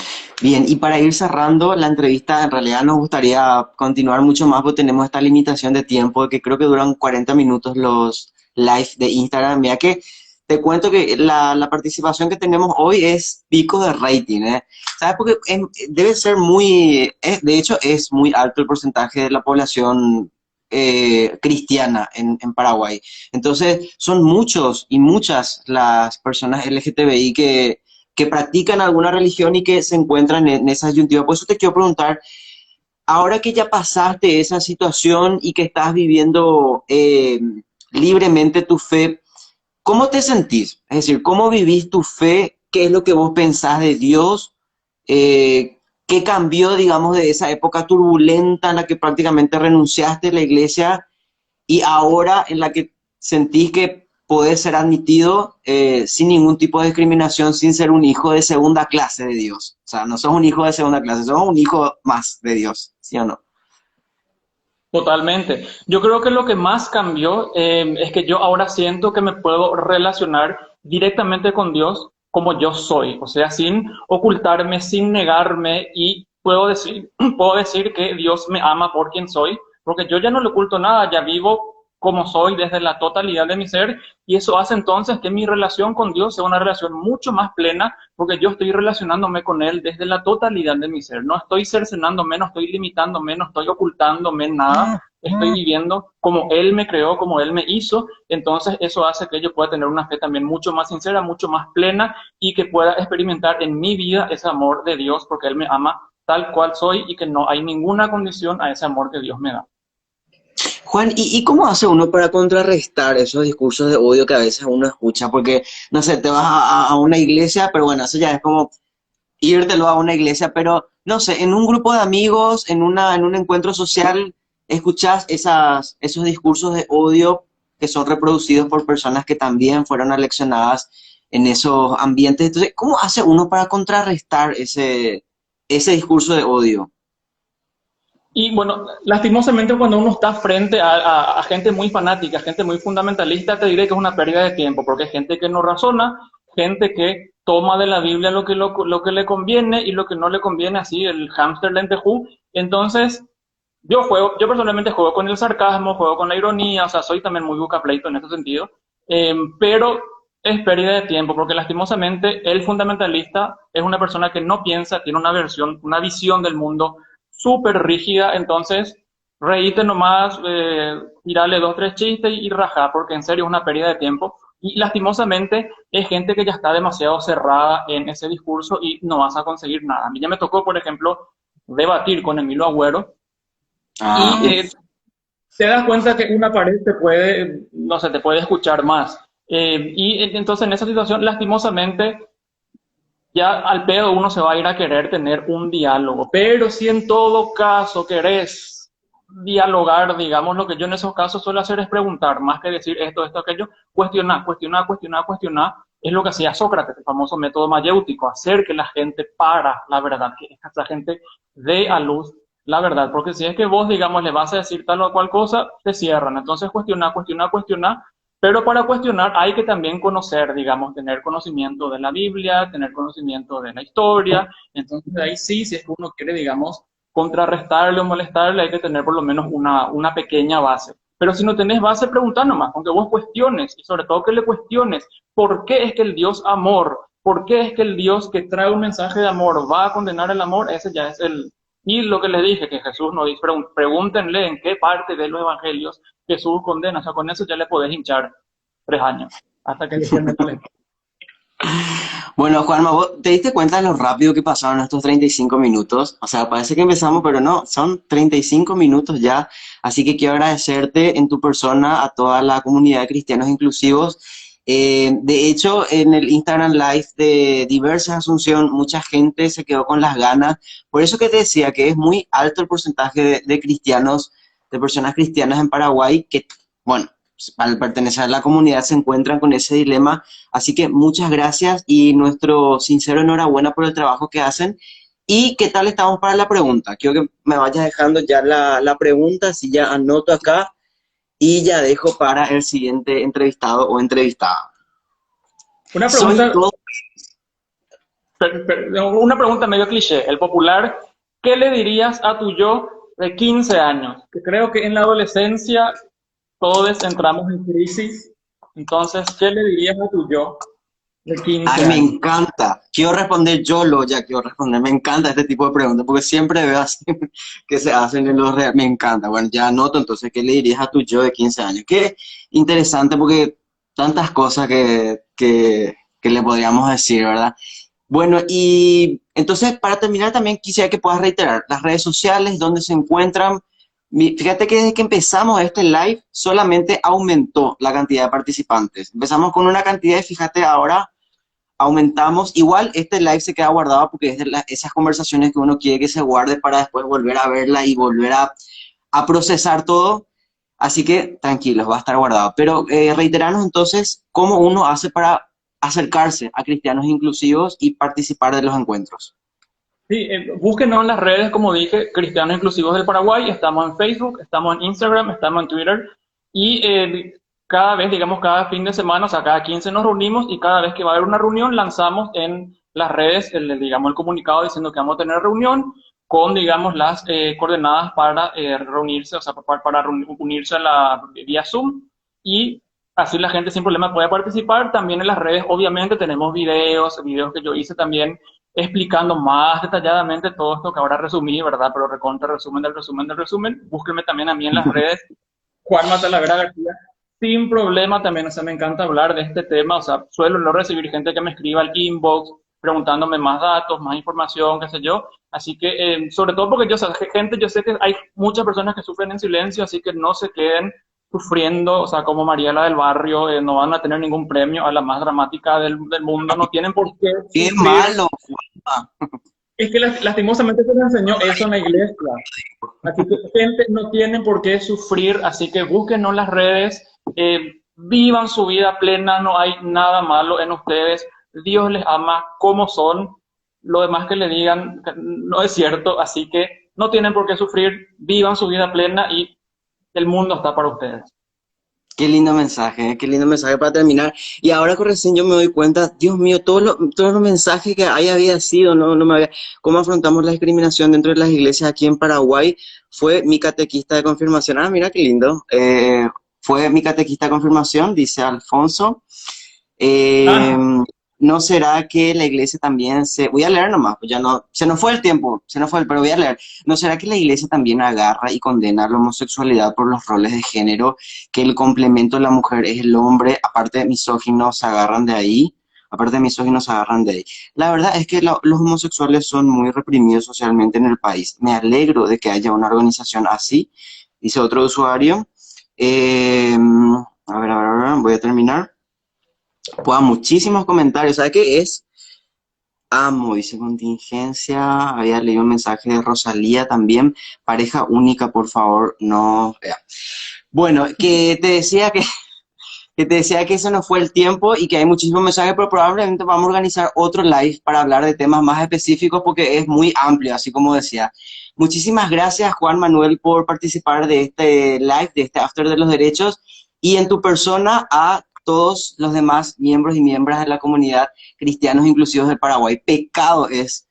Bien, y para ir cerrando la entrevista, en realidad nos gustaría continuar mucho más porque tenemos esta limitación de tiempo, que creo que duran 40 minutos los live de Instagram. Mira que te cuento que la participación que tenemos hoy es pico de rating, ¿eh? ¿Sabes? Porque debe ser de hecho es muy alto el porcentaje de la población cristiana en Paraguay. Entonces, son muchos y muchas las personas LGTBI que practican alguna religión y que se encuentran en esa disyuntiva. Por eso te quiero preguntar, ahora que ya pasaste esa situación y que estás viviendo libremente tu fe, ¿cómo te sentís? Es decir, ¿cómo vivís tu fe? ¿Qué es lo que vos pensás de Dios? ¿Qué cambió, digamos, de esa época turbulenta en la que prácticamente renunciaste a la iglesia y ahora en la que sentís que podés ser admitido sin ningún tipo de discriminación, sin ser un hijo de segunda clase de Dios? O sea, no sos un hijo de segunda clase, sos un hijo más de Dios, ¿sí o no? Totalmente. Yo creo que lo que más cambió es que yo ahora siento que me puedo relacionar directamente con Dios como yo soy, o sea, sin ocultarme, sin negarme, y puedo decir que Dios me ama por quien soy, porque yo ya no le oculto nada, ya vivo como soy desde la totalidad de mi ser, y eso hace entonces que mi relación con Dios sea una relación mucho más plena, porque yo estoy relacionándome con Él desde la totalidad de mi ser. No estoy cercenándome, no estoy limitándome, no estoy ocultándome nada. Estoy viviendo como Él me creó, como Él me hizo. Entonces eso hace que yo pueda tener una fe también mucho más sincera, mucho más plena, y que pueda experimentar en mi vida ese amor de Dios, porque Él me ama tal cual soy y que no hay ninguna condición a ese amor que Dios me da. Juan, ¿y cómo hace uno para contrarrestar esos discursos de odio que a veces uno escucha? Porque, no sé, te vas a una iglesia, pero bueno, eso ya es como írtelo a una iglesia, pero no sé, en un grupo de amigos, en un encuentro social, escuchas esos discursos de odio que son reproducidos por personas que también fueron aleccionadas en esos ambientes. Entonces, ¿cómo hace uno para contrarrestar ese discurso de odio? Y bueno, lastimosamente cuando uno está frente a gente muy fanática, gente muy fundamentalista, te diré que es una pérdida de tiempo, porque hay gente que no razona, gente que toma de la Biblia lo que le conviene y lo que no le conviene, así el hámster lentejú. Entonces, yo personalmente juego con el sarcasmo, juego con la ironía, o sea, soy también muy buscapleito en ese sentido, pero es pérdida de tiempo, porque lastimosamente el fundamentalista es una persona que no piensa, tiene una visión del mundo súper rígida. Entonces reíte nomás, tirarle dos, tres chistes y rajar, porque en serio es una pérdida de tiempo. Y lastimosamente es gente que ya está demasiado cerrada en ese discurso y no vas a conseguir nada. A mí ya me tocó, por ejemplo, debatir con Emilio Agüero Ah, y te das cuenta que una pared te puede, no sé, te puede escuchar más. Entonces en esa situación, lastimosamente, ya al pedo uno se va a ir a querer tener un diálogo. Pero si en todo caso querés dialogar, digamos, lo que yo en esos casos suelo hacer es preguntar, más que decir esto, aquello, cuestionar, es lo que hacía Sócrates, el famoso método mayéutico, hacer que la gente para la verdad, que esta gente dé a luz la verdad, porque si es que vos, digamos, le vas a decir tal o cual cosa, te cierran. Entonces, cuestionar, cuestionar, cuestionar, pero para cuestionar hay que también conocer, digamos, tener conocimiento de la Biblia, tener conocimiento de la historia. Entonces, ahí sí, si es que uno quiere, digamos, contrarrestarle o molestarle, hay que tener por lo menos una pequeña base. Pero si no tenés base, preguntá nomás, aunque vos cuestiones, y sobre todo que le cuestiones, ¿por qué es que el Dios amor, por qué es que el Dios que trae un mensaje de amor va a condenar el amor? Ese ya es el... Y lo que le dije, que Jesús nos dice, pregúntenle en qué parte de los evangelios Jesús condena. O sea, con eso ya le podés hinchar 3 años, hasta que le entiendan la lectura. Bueno, Juanma, ¿vos te diste cuenta de lo rápido que pasaron estos 35 minutos? O sea, parece que empezamos, pero no, son 35 minutos ya. Así que quiero agradecerte en tu persona a toda la comunidad de cristianos inclusivos. De hecho, en el Instagram Live de Diversa Asunción, mucha gente se quedó con las ganas. Por eso que te decía que es muy alto el porcentaje de cristianos, de personas cristianas en Paraguay que, bueno, al pertenecer a la comunidad se encuentran con ese dilema. Así que muchas gracias y nuestro sincero enhorabuena por el trabajo que hacen. ¿Y qué tal estamos para la pregunta? Quiero que me vayas dejando ya la pregunta, si ya anoto acá y ya dejo para el siguiente entrevistado o entrevistada. Una Soy pregunta, todo. una pregunta medio cliché, el popular, ¿qué le dirías a tu yo de 15 años? Que creo que en la adolescencia todos entramos en crisis, entonces, ¿qué le dirías a tu yo de 15 Ay, me años? encanta. Quiero responder yo, lo ya quiero responder. Me encanta este tipo de preguntas porque siempre veo así que se hacen en los reales. Me encanta. Bueno, ya anoto entonces, ¿qué le dirías a tu yo de 15 años? Qué interesante porque tantas cosas que le podríamos decir, ¿verdad? Bueno, y entonces para terminar también quisiera que puedas reiterar las redes sociales, donde se encuentran. Fíjate que desde que empezamos este live solamente aumentó la cantidad de participantes. Empezamos con una cantidad y fíjate ahora aumentamos. Igual este live se queda guardado porque es de esas conversaciones que uno quiere que se guarde para después volver a verla y volver a procesar todo. Así que tranquilos, va a estar guardado. Pero reiterarnos entonces cómo uno hace para acercarse a cristianos inclusivos y participar de los encuentros. Sí, búsquenos en las redes, como dije, Cristianos Inclusivos del Paraguay. Estamos en Facebook, estamos en Instagram, estamos en Twitter. Y cada vez, digamos, cada fin de semana, o sea, cada 15 nos reunimos y cada vez que va a haber una reunión lanzamos en las redes, digamos, el comunicado diciendo que vamos a tener reunión con, digamos, las coordenadas para reunirse, o sea, para unirse a la vía Zoom. Y así la gente sin problema puede participar. También en las redes, obviamente, tenemos videos que yo hice también explicando más detalladamente todo esto que ahora resumí, ¿verdad? Pero recontra resumen del resumen del resumen. Búsquenme también a mí en las redes, Juan Talavera García, sin problema también. O sea, me encanta hablar de este tema. O sea, suelo no recibir gente que me escriba al inbox preguntándome más datos, más información, qué sé yo. Así que, sobre todo porque yo, o sea, gente, yo sé que hay muchas personas que sufren en silencio, así que no se queden sufriendo, o sea, como Mariela del Barrio, no van a tener ningún premio a la más dramática del mundo, no tienen por qué ¡Qué sufrir. malo! Es que lastimosamente se nos enseñó eso en la iglesia. Así que gente no tiene por qué sufrir, así que búsquenos las redes, vivan su vida plena, no hay nada malo en ustedes, Dios les ama como son, lo demás que le digan no es cierto, así que no tienen por qué sufrir, vivan su vida plena y el mundo está para ustedes. Qué lindo mensaje para terminar. Y ahora con recién yo me doy cuenta, Dios mío, todos los mensajes que ahí había sido, no me había, cómo afrontamos la discriminación dentro de las iglesias aquí en Paraguay, fue mi catequista de confirmación. Ah, mira qué lindo. Fue mi catequista de confirmación, dice Alfonso. Eh, Ah, ¿No será que la iglesia también se... Voy a leer nomás, pues ya no... Se nos fue el tiempo, se nos fue el... Pero voy a leer. ¿No será que la iglesia también agarra y condena la homosexualidad por los roles de género, que el complemento de la mujer es el hombre? Aparte de misóginos, se agarran de ahí. Aparte de misóginos, se agarran de ahí. La verdad es que los homosexuales son muy reprimidos socialmente en el país. Me alegro de que haya una organización así, dice otro usuario. Voy a terminar. Pues muchísimos comentarios. ¿Sabe qué es? Amo, dice contingencia. Había leído un mensaje de Rosalía también. Pareja única, por favor, no. Bueno, que te decía que que te decía que se nos fue el tiempo y que hay muchísimos mensajes, pero probablemente vamos a organizar otro live para hablar de temas más específicos porque es muy amplio, así como decía. Muchísimas gracias, Juan Manuel, por participar de este live, de este After de los Derechos, y en tu persona a todos los demás miembros y miembros de la comunidad cristianos inclusivos de Paraguay. Pecado es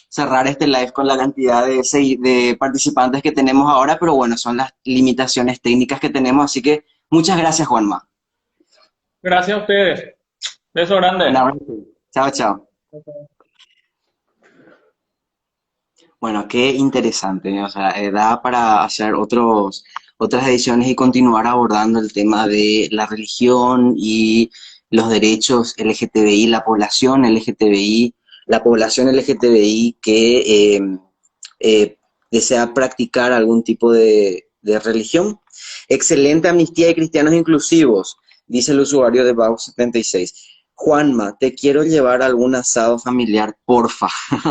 cerrar este live con la cantidad de participantes que tenemos ahora, pero bueno, son las limitaciones técnicas que tenemos, así que muchas gracias, Juanma. Gracias a ustedes. Beso Un grande. abrazo. Chao, chao. Bueno, qué interesante, o sea, da para hacer otras ediciones y continuar abordando el tema de la religión y los derechos LGTBI, la población LGTBI que desea practicar algún tipo de religión. Excelente amnistía y cristianos inclusivos, dice el usuario de Bau76. Juanma, te quiero llevar a algún asado familiar, porfa.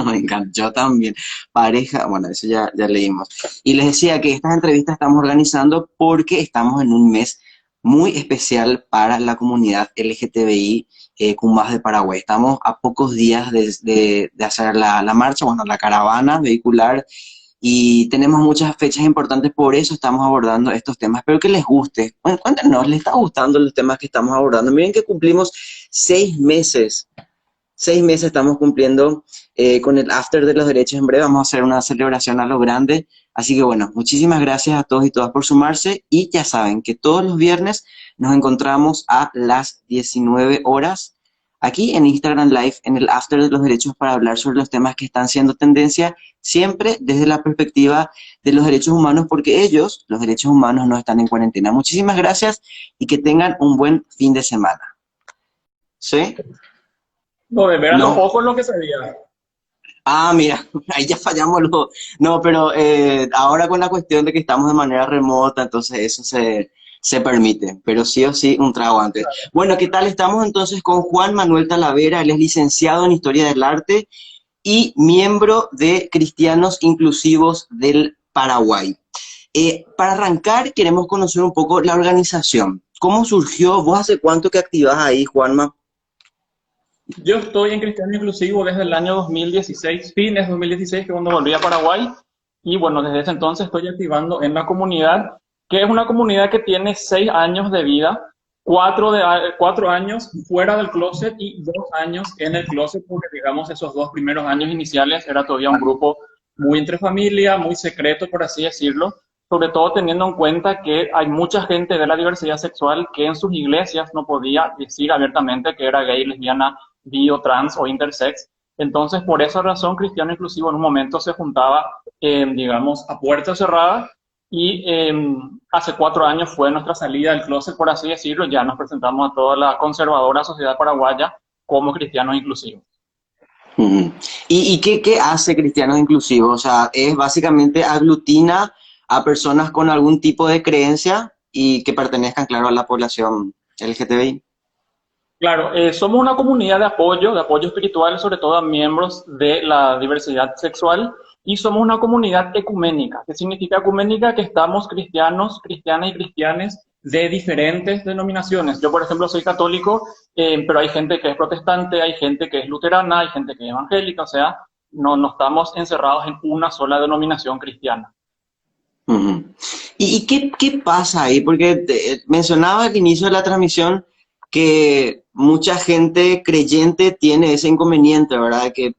Me encanta, yo también. Pareja, bueno, eso ya leímos. Y les decía que estas entrevistas estamos organizando porque estamos en un mes muy especial para la comunidad LGTBI Cumbás de Paraguay. Estamos a pocos días de hacer la marcha, bueno, la caravana vehicular y tenemos muchas fechas importantes, por eso estamos abordando estos temas. Espero que les guste. Bueno, cuéntenos, ¿les está gustando los temas que estamos abordando? Miren que cumplimos 6 meses. 6 meses estamos cumpliendo con el After de los Derechos. En breve vamos a hacer una celebración a lo grande. Así que bueno, muchísimas gracias a todos y todas por sumarse. Y ya saben que todos los viernes nos encontramos a las 19 horas aquí en Instagram Live, en el After de los Derechos, para hablar sobre los temas que están siendo tendencia, siempre desde la perspectiva de los derechos humanos, porque ellos, los derechos humanos, no están en cuarentena. Muchísimas gracias y que tengan un buen fin de semana. ¿Sí? No, de veras los No. ojos lo que sabía. Ah, mira, ahí ya fallamos los... No, pero ahora con la cuestión de que estamos de manera remota, entonces eso se permite, pero sí o sí un trago antes. Bueno, ¿qué tal? Estamos entonces con Juan Manuel Talavera, él es licenciado en Historia del Arte y miembro de Cristianos Inclusivos del Paraguay. Para arrancar, queremos conocer un poco la organización. ¿Cómo surgió? ¿Vos hace cuánto que activás ahí, Juanma? Yo estoy en Cristiano Inclusivo desde el año 2016, fines 2016, que cuando volví a Paraguay. Y bueno, desde ese entonces estoy activando en la comunidad, que es una comunidad que tiene 6 años de vida, 4 años fuera del closet y 2 años en el closet, porque digamos esos 2 primeros años iniciales era todavía un grupo muy entre familia, muy secreto, por así decirlo, sobre todo teniendo en cuenta que hay mucha gente de la diversidad sexual que en sus iglesias no podía decir abiertamente que era gay, lesbiana, bio, trans o intersex. Entonces, por esa razón, Cristiano Inclusivo en un momento se juntaba, digamos, a puerta cerrada y hace 4 años fue nuestra salida del closet, por así decirlo. Ya nos presentamos a toda la conservadora sociedad paraguaya como cristianos inclusivos. Ujú. ¿Y qué hace Cristianos Inclusivos? O sea, es básicamente aglutina a personas con algún tipo de creencia y que pertenezcan, claro, a la población LGTBI. Claro, somos una comunidad de apoyo espiritual, sobre todo a miembros de la diversidad sexual, y somos una comunidad ecuménica. ¿Qué significa ecuménica? Que estamos cristianos, cristianas y cristianes de diferentes denominaciones. Yo, por ejemplo, soy católico, pero hay gente que es protestante, hay gente que es luterana, hay gente que es evangélica, o sea, no estamos encerrados en una sola denominación cristiana. Ujú. ¿Y qué pasa ahí? Porque mencionaba al inicio de la transmisión que mucha gente creyente tiene ese inconveniente, ¿verdad? Que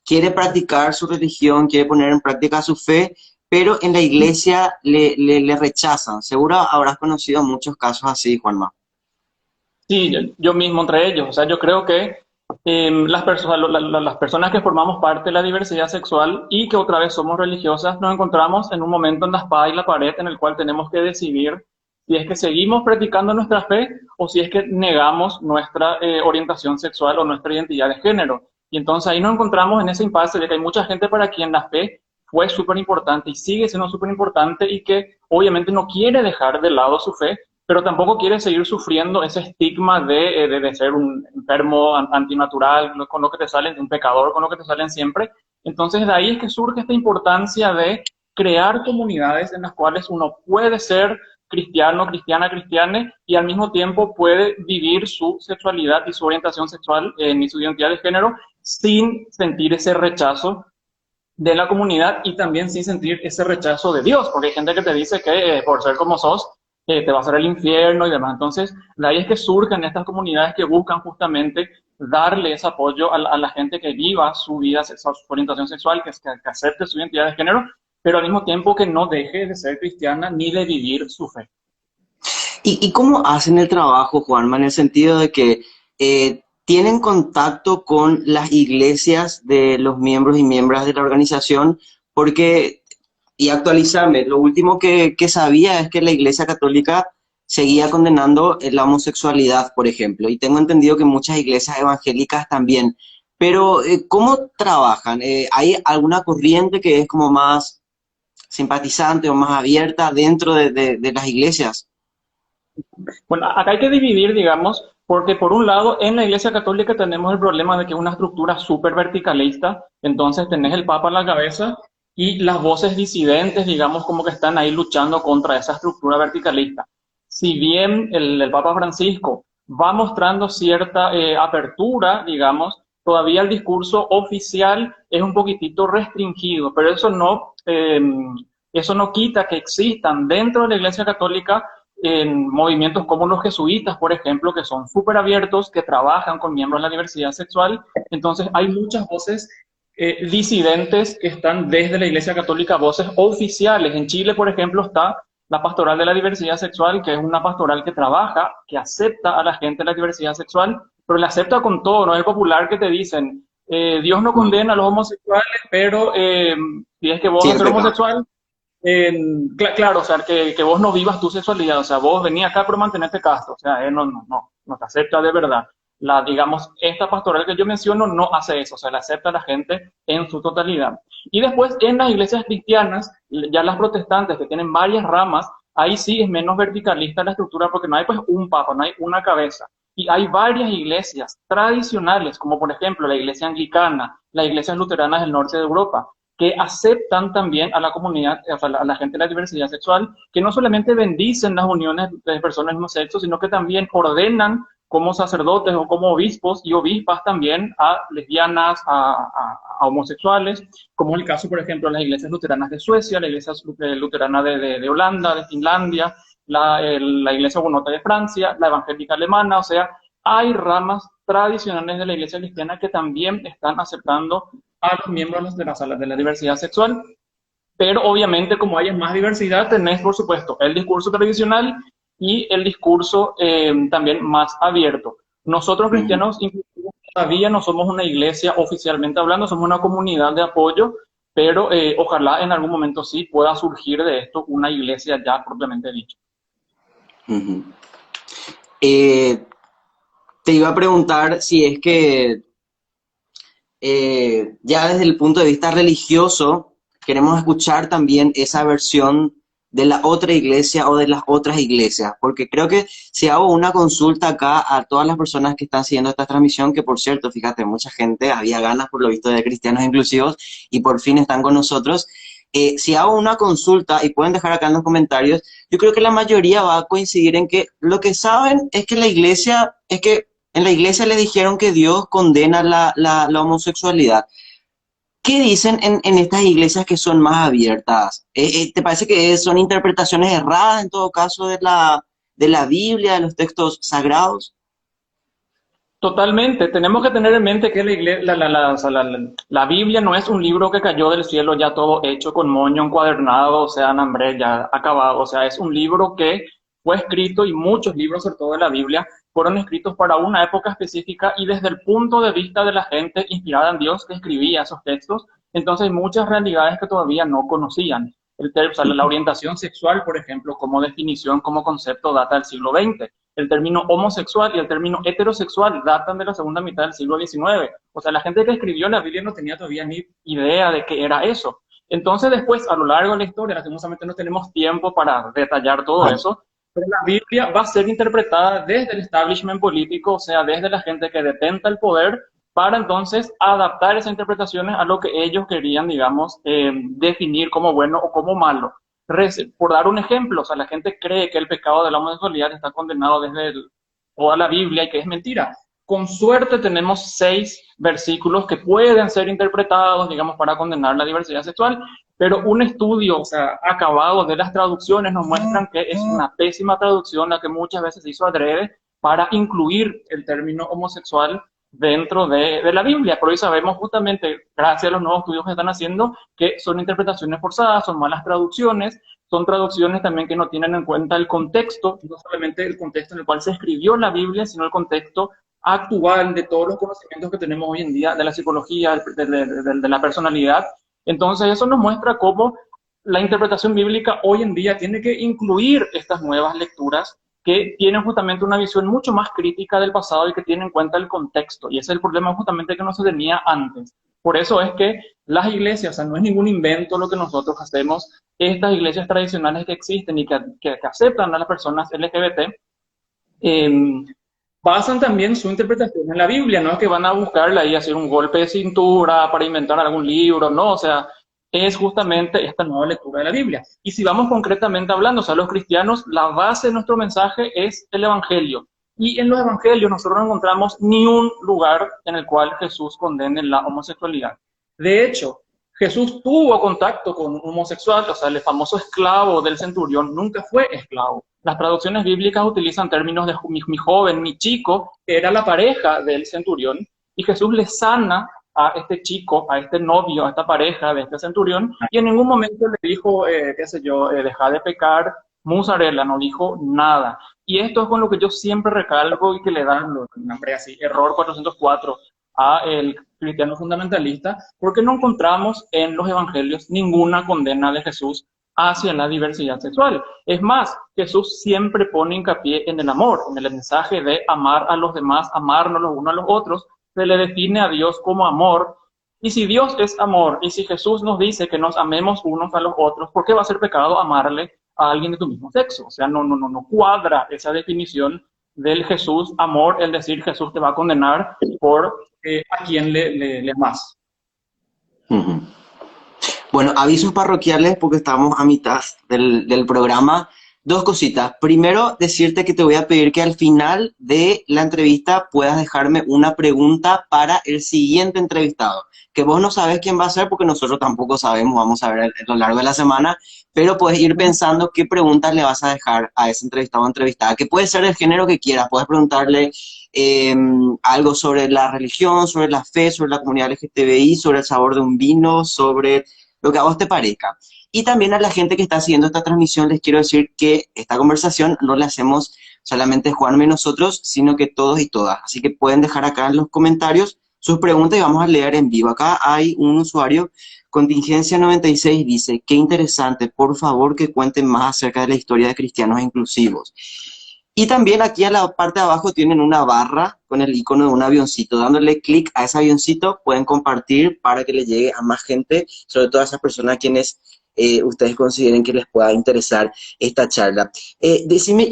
quiere practicar su religión, quiere poner en práctica su fe, pero en la iglesia le rechazan. Seguro habrás conocido muchos casos así, Juanma. Sí, yo mismo entre ellos. O sea, yo creo que las personas que formamos parte de la diversidad sexual y que otra vez somos religiosas, nos encontramos en un momento en la espada y la pared en el cual tenemos que decidir si es que seguimos practicando nuestra fe o si es que negamos nuestra orientación sexual o nuestra identidad de género. Y entonces ahí nos encontramos en ese impasse de que hay mucha gente para quien la fe fue súper importante y sigue siendo súper importante y que obviamente no quiere dejar de lado su fe, pero tampoco quiere seguir sufriendo ese estigma de ser un enfermo antinatural, con lo que te salen, un pecador con lo que te salen siempre. Entonces de ahí es que surge esta importancia de crear comunidades en las cuales uno puede ser cristiano, cristiana, cristiane, y al mismo tiempo puede vivir su sexualidad y su orientación sexual y su identidad de género sin sentir ese rechazo de la comunidad y también sin sentir ese rechazo de Dios, porque hay gente que te dice que por ser como sos, te va a hacer el infierno y demás. Entonces, de ahí es que surgen estas comunidades que buscan justamente darle ese apoyo a la gente que viva su vida sexual, su orientación sexual, que acepte su identidad de género, pero al mismo tiempo que no deje de ser cristiana ni de vivir su fe. ¿Y cómo hacen el trabajo, Juanma, en el sentido de que tienen contacto con las iglesias de los miembros y miembros de la organización? Porque, y actualizarme, lo último que sabía es que la Iglesia Católica seguía condenando la homosexualidad, por ejemplo, y tengo entendido que muchas iglesias evangélicas también. Pero, ¿cómo trabajan? ¿Hay alguna corriente que es como más simpatizante o más abierta dentro de las iglesias? Bueno, acá hay que dividir, digamos, porque por un lado, en la Iglesia Católica tenemos el problema de que es una estructura súper verticalista, entonces tenés el Papa en la cabeza y las voces disidentes, digamos, como que están ahí luchando contra esa estructura verticalista. Si bien el Papa Francisco va mostrando cierta apertura, digamos, todavía el discurso oficial es un poquitito restringido, pero eso no quita que existan dentro de la Iglesia Católica en movimientos como los jesuitas, por ejemplo, que son súper abiertos, que trabajan con miembros de la diversidad sexual. Entonces hay muchas voces disidentes que están desde la Iglesia Católica, voces oficiales. En Chile, por ejemplo, está la Pastoral de la Diversidad Sexual, que es una pastoral que trabaja, que acepta a la gente de la diversidad sexual, pero la acepta con todo, no es popular que te dicen, Dios no condena a los homosexuales, pero si es que vos sos homosexual, claro, o sea, que vos no vivas tu sexualidad, o sea, vos venís acá por mantenerte casto, o sea, no te acepta de verdad. Digamos, esta pastoral que yo menciono no hace eso, o sea, la acepta a la gente en su totalidad. Y después, en las iglesias cristianas, ya las protestantes, que tienen varias ramas, ahí sí es menos verticalista la estructura, porque no hay pues un papa, no hay una cabeza. Y hay varias iglesias tradicionales, como por ejemplo la iglesia anglicana, las iglesias luteranas del norte de Europa, que aceptan también a la comunidad, o sea, a la gente de la diversidad sexual, que no solamente bendicen las uniones de personas del mismo sexo, sino que también ordenan como sacerdotes o como obispos y obispas también a lesbianas, a homosexuales, como es el caso, por ejemplo, de las iglesias luteranas de Suecia, la iglesia luterana de Holanda, de Finlandia, la iglesia hugonota de Francia, la evangélica alemana. O sea, hay ramas tradicionales de la iglesia cristiana que también están aceptando a los miembros de la diversidad sexual, pero obviamente como hay más diversidad, tenés por supuesto el discurso tradicional y el discurso también más abierto. Nosotros cristianos todavía no somos una iglesia oficialmente hablando, somos una comunidad de apoyo, pero ojalá en algún momento sí pueda surgir de esto una iglesia ya propiamente dicha. Te iba a preguntar si es que ya desde el punto de vista religioso queremos escuchar también esa versión de la otra iglesia o de las otras iglesias, porque creo que si hago una consulta acá a todas las personas que están siguiendo esta transmisión, que por cierto, fíjate, mucha gente había ganas por lo visto de cristianos inclusivos y por fin están con nosotros. Si hago una consulta, y pueden dejar acá en los comentarios, yo creo que la mayoría va a coincidir en que lo que saben es que en la iglesia le dijeron que Dios condena la homosexualidad. ¿Qué dicen en estas iglesias que son más abiertas? ¿Te parece que son interpretaciones erradas en todo caso de la Biblia, de los textos sagrados? Totalmente. Tenemos que tener en mente que la Biblia no es un libro que cayó del cielo ya todo hecho con moño, encuadernado, o sea, en hambre, ya acabado. O sea, es un libro que fue escrito, y muchos libros, sobre todo de la Biblia, fueron escritos para una época específica y desde el punto de vista de la gente inspirada en Dios que escribía esos textos. Entonces hay muchas realidades que todavía no conocían. La orientación sexual, por ejemplo, como definición, como concepto, data del siglo XX. El término homosexual y el término heterosexual datan de la segunda mitad del siglo XIX. O sea, la gente que escribió la Biblia no tenía todavía ni idea de qué era eso. Entonces después, a lo largo de la historia, lastimosamente no tenemos tiempo para detallar todo eso, pero la Biblia va a ser interpretada desde el establishment político, o sea, desde la gente que detenta el poder, para entonces adaptar esas interpretaciones a lo que ellos querían, digamos, definir como bueno o como malo. por dar un ejemplo, o sea, la gente cree que el pecado de la homosexualidad está condenado desde toda la Biblia y que es mentira. Con suerte tenemos 6 versículos que pueden ser interpretados, digamos, para condenar la diversidad sexual, pero un estudio, o sea, acabado de las traducciones nos muestran que es una pésima traducción la que muchas veces se hizo adrede para incluir el término homosexual dentro de la Biblia. Por hoy sabemos justamente, gracias a los nuevos estudios que están haciendo, que son interpretaciones forzadas, son malas traducciones, son traducciones también que no tienen en cuenta el contexto, no solamente el contexto en el cual se escribió la Biblia, sino el contexto actual de todos los conocimientos que tenemos hoy en día, de la psicología, de la personalidad. Entonces eso nos muestra cómo la interpretación bíblica hoy en día tiene que incluir estas nuevas lecturas que tienen justamente una visión mucho más crítica del pasado y que tienen en cuenta el contexto. Y ese es el problema justamente que no se tenía antes. Por eso es que las iglesias, o sea, no es ningún invento lo que nosotros hacemos, estas iglesias tradicionales que existen y que aceptan a las personas LGBT, basan también su interpretación en la Biblia, no es que van a buscarla y hacer un golpe de cintura para inventar algún libro, no, o sea, es justamente esta nueva lectura de la Biblia. Y si vamos concretamente hablando, o sea, los cristianos, la base de nuestro mensaje es el Evangelio. Y en los Evangelios nosotros no encontramos ni un lugar en el cual Jesús condene la homosexualidad. De hecho, Jesús tuvo contacto con un homosexual, o sea, el famoso esclavo del centurión nunca fue esclavo. Las traducciones bíblicas utilizan términos de mi joven, mi chico, que era la pareja del centurión, y Jesús le sana a este chico, a este novio, a esta pareja de este centurión, y en ningún momento le dijo, qué sé yo, deja de pecar, musarela, no dijo nada. Y esto es con lo que yo siempre recalco y que le dan, nombre así, error 404 a el cristiano fundamentalista, porque no encontramos en los evangelios ninguna condena de Jesús hacia la diversidad sexual. Es más, Jesús siempre pone hincapié en el amor, en el mensaje de amar a los demás, amarnos los unos a los otros. Se le define a Dios como amor. Y si Dios es amor, y si Jesús nos dice que nos amemos unos a los otros, ¿por qué va a ser pecado amarle a alguien de tu mismo sexo? O sea, no cuadra esa definición del Jesús amor, el decir Jesús te va a condenar por a quien le amas. Ujú. Bueno, avisos parroquiales porque estamos a mitad del programa. 2 cositas. Primero, decirte que te voy a pedir que al final de la entrevista puedas dejarme una pregunta para el siguiente entrevistado. Que vos no sabes quién va a ser porque nosotros tampoco sabemos, vamos a ver a lo largo de la semana, pero puedes ir pensando qué preguntas le vas a dejar a ese entrevistado o entrevistada, que puede ser del género que quieras. Puedes preguntarle algo sobre la religión, sobre la fe, sobre la comunidad LGTBI, sobre el sabor de un vino, sobre lo que a vos te parezca. Y también a la gente que está siguiendo esta transmisión les quiero decir que esta conversación no la hacemos solamente Juanma y nosotros, sino que todos y todas. Así que pueden dejar acá en los comentarios sus preguntas y vamos a leer en vivo. Acá hay un usuario, Contingencia 96, dice, qué interesante, por favor que cuenten más acerca de la historia de cristianos inclusivos. Y también aquí a la parte de abajo tienen una barra con el icono de un avioncito. Dándole clic a ese avioncito pueden compartir para que le llegue a más gente, sobre todo a esas personas a quienes ustedes consideren que les pueda interesar esta charla. Decime,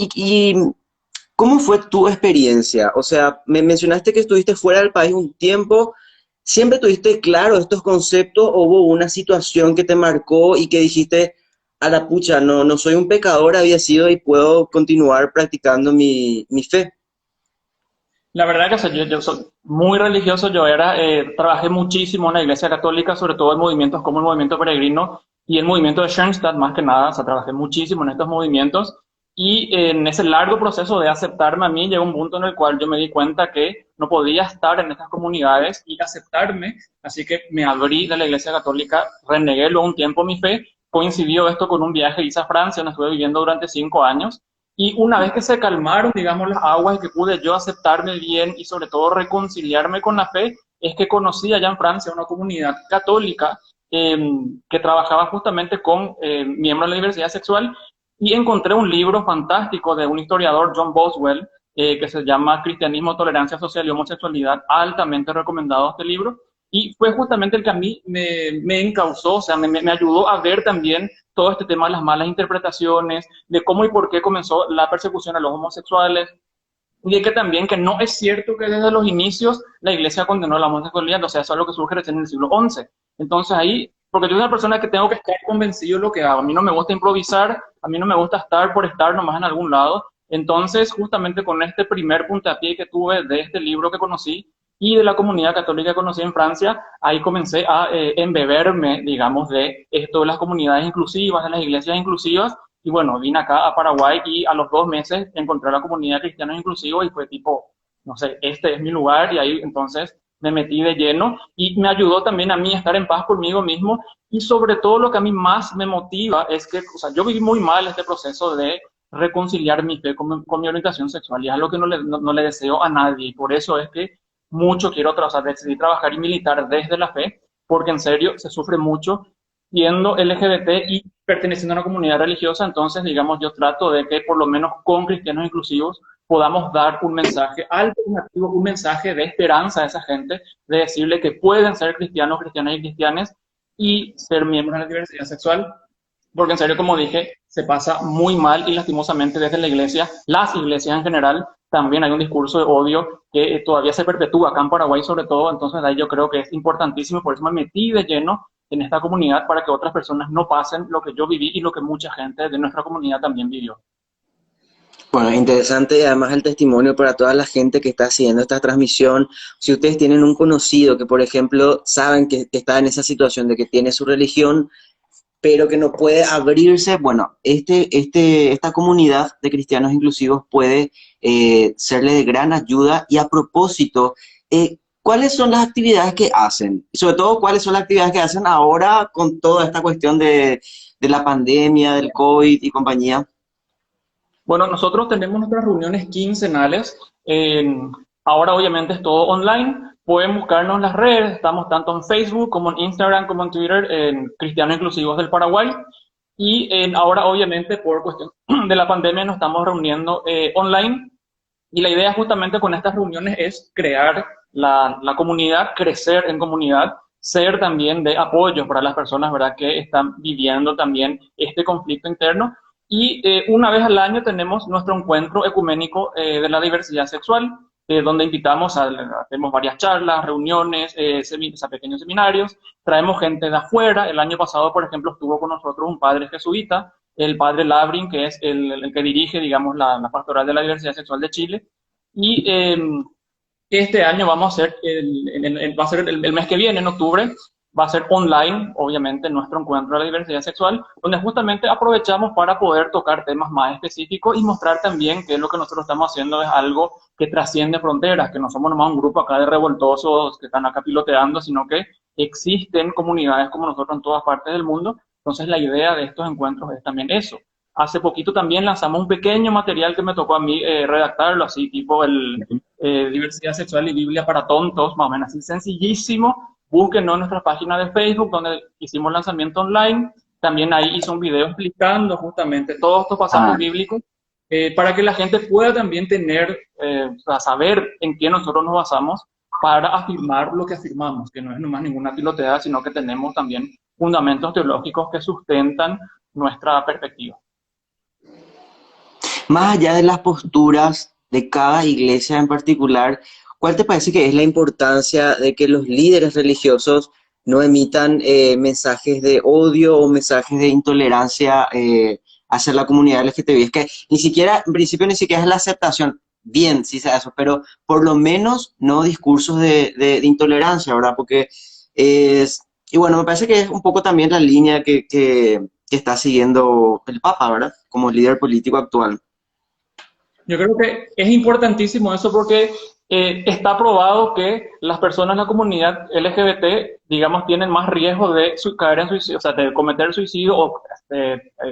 ¿cómo fue tu experiencia? O sea, me mencionaste que estuviste fuera del país un tiempo. ¿Siempre tuviste claro estos conceptos o hubo una situación que te marcó y que dijiste, a la pucha, no soy un pecador, había sido y puedo continuar practicando mi fe? La verdad que o sea, yo soy muy religioso, trabajé muchísimo en la Iglesia Católica, sobre todo en movimientos como el movimiento peregrino y el movimiento de Schoenstatt, más que nada, o sea, trabajé muchísimo en estos movimientos y en ese largo proceso de aceptarme a mí llegó un punto en el cual yo me di cuenta que no podía estar en estas comunidades y aceptarme, así que me abrí de la Iglesia Católica, renegué luego un tiempo mi fe, coincidió esto con un viaje que hice a Francia, donde estuve viviendo durante 5 años. Y una vez que se calmaron, digamos, las aguas y que pude yo aceptarme bien y sobre todo reconciliarme con la fe, es que conocí allá en Francia una comunidad católica que trabajaba justamente con miembros de la diversidad sexual y encontré un libro fantástico de un historiador, John Boswell, que se llama Cristianismo, Tolerancia Social y Homosexualidad, altamente recomendado este libro. Y fue justamente el que a mí me encauzó, o sea, me ayudó a ver también todo este tema de las malas interpretaciones, de cómo y por qué comenzó la persecución a los homosexuales, y de que también que no es cierto que desde los inicios la Iglesia condenó la homosexualidad, o sea, eso es lo que surge recién en el siglo XI. Entonces ahí porque yo soy una persona que tengo que estar convencido de lo que hago. A mí no me gusta improvisar, a mí no me gusta estar por estar nomás en algún lado. Entonces, justamente con este primer puntapié que tuve de este libro que conocí y de la comunidad católica que conocí en Francia, ahí comencé a embeberme, digamos, de esto de las comunidades inclusivas, de las iglesias inclusivas. Y bueno, vine acá a Paraguay y a los 2 meses encontré la comunidad cristiana inclusiva y fue tipo, no sé, este es mi lugar, y ahí entonces me metí de lleno y me ayudó también a mí a estar en paz conmigo mismo. Y sobre todo lo que a mí más me motiva es que, o sea, yo viví muy mal este proceso de reconciliar mi fe con mi orientación sexual, y es algo que no le deseo a nadie, y por eso es que mucho quiero decidí trabajar y militar desde la fe, porque en serio se sufre mucho siendo LGBT y perteneciendo a una comunidad religiosa. Entonces, digamos, yo trato de que por lo menos con cristianos inclusivos podamos dar un mensaje alternativo, un mensaje de esperanza a esa gente, de decirle que pueden ser cristianos, cristianas y cristianes y ser miembros de la diversidad sexual, porque en serio, como dije, se pasa muy mal y lastimosamente desde la iglesia, las iglesias en general, también hay un discurso de odio que todavía se perpetúa acá en Paraguay sobre todo. Entonces ahí yo creo que es importantísimo, por eso me metí de lleno en esta comunidad, para que otras personas no pasen lo que yo viví y lo que mucha gente de nuestra comunidad también vivió. Bueno, interesante, y además el testimonio para toda la gente que está siguiendo esta transmisión. Si ustedes tienen un conocido que, por ejemplo, saben que está en esa situación de que tiene su religión, pero que no puede abrirse, bueno, esta comunidad de cristianos inclusivos puede serle de gran ayuda. Y a propósito, ¿cuáles son las actividades que hacen? Y sobre todo, ¿cuáles son las actividades que hacen ahora con toda esta cuestión de la pandemia, del COVID y compañía? Bueno, nosotros tenemos nuestras reuniones quincenales. Ahora obviamente es todo online. Pueden buscarnos en las redes. Estamos tanto en Facebook como en Instagram como en Twitter, en Cristianos Inclusivos del Paraguay. Y ahora obviamente por cuestión de la pandemia nos estamos reuniendo online. Y la idea justamente con estas reuniones es crear la comunidad, crecer en comunidad, ser también de apoyo para las personas, ¿verdad?, que están viviendo también este conflicto interno. Y una vez al año tenemos nuestro encuentro ecuménico de la diversidad sexual, donde invitamos hacemos varias charlas, reuniones, pequeños seminarios, traemos gente de afuera. El año pasado, por ejemplo, estuvo con nosotros un padre jesuita, el padre Labrin, que es el que dirige, digamos, la pastoral de la diversidad sexual de Chile. Y este año vamos a hacer, va a ser el mes que viene, en octubre, va a ser online, obviamente, nuestro encuentro de la diversidad sexual, donde justamente aprovechamos para poder tocar temas más específicos y mostrar también que lo que nosotros estamos haciendo es algo que trasciende fronteras, que no somos nomás un grupo acá de revoltosos que están acá piloteando, sino que existen comunidades como nosotros en todas partes del mundo. Entonces la idea de estos encuentros es también eso. Hace poquito también lanzamos un pequeño material que me tocó a mí redactarlo, así tipo diversidad sexual y Biblia para tontos, más o menos así sencillísimo. Búsquenos en nuestra página de Facebook, donde hicimos lanzamiento online. También ahí hice un video explicando justamente todos estos pasajes bíblicos, para que la gente pueda también tener, saber en qué nosotros nos basamos para afirmar lo que afirmamos, que no es nomás ninguna piloteada, sino que tenemos también fundamentos teológicos que sustentan nuestra perspectiva. Más allá de las posturas de cada iglesia en particular, ¿cuál te parece que es la importancia de que los líderes religiosos no emitan mensajes de odio o mensajes de intolerancia hacia la comunidad LGTBI? Es que ni siquiera, en principio, ni siquiera es la aceptación. Bien, sí sea eso, pero por lo menos no discursos de intolerancia, ¿verdad? Porque y bueno, me parece que es un poco también la línea que está siguiendo el Papa, ¿verdad? Como líder político actual. Yo creo que es importantísimo eso, porque está probado que las personas en la comunidad LGBT, digamos, tienen más riesgo de caer en suicidio, o sea, de cometer suicidio o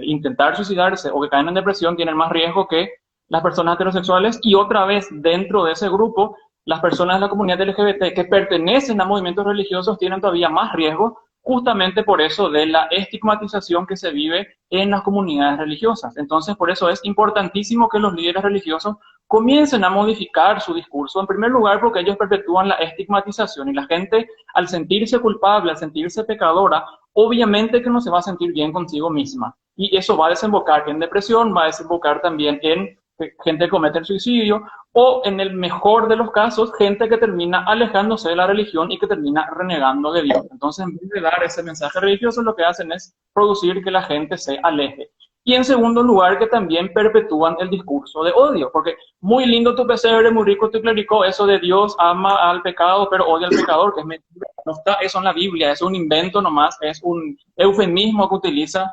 intentar suicidarse, o que caen en depresión, tienen más riesgo que las personas heterosexuales. Y otra vez, dentro de ese grupo, las personas de la comunidad LGBT que pertenecen a movimientos religiosos tienen todavía más riesgo, justamente por eso de la estigmatización que se vive en las comunidades religiosas. Entonces, por eso es importantísimo que los líderes religiosos comiencen a modificar su discurso, en primer lugar porque ellos perpetúan la estigmatización, y la gente, al sentirse culpable, al sentirse pecadora, obviamente que no se va a sentir bien consigo misma, y eso va a desembocar en depresión, va a desembocar también en gente que comete el suicidio, o en el mejor de los casos, gente que termina alejándose de la religión y que termina renegando de Dios. Entonces, en vez de dar ese mensaje religioso, lo que hacen es producir que la gente se aleje. Y en segundo lugar, que también perpetúan el discurso de odio, porque muy lindo tu pesebre, muy rico tu clérigo, eso de Dios ama al pecado, pero odia al pecador, que es mentira. No está eso en la Biblia, es un invento nomás, es un eufemismo que utilizan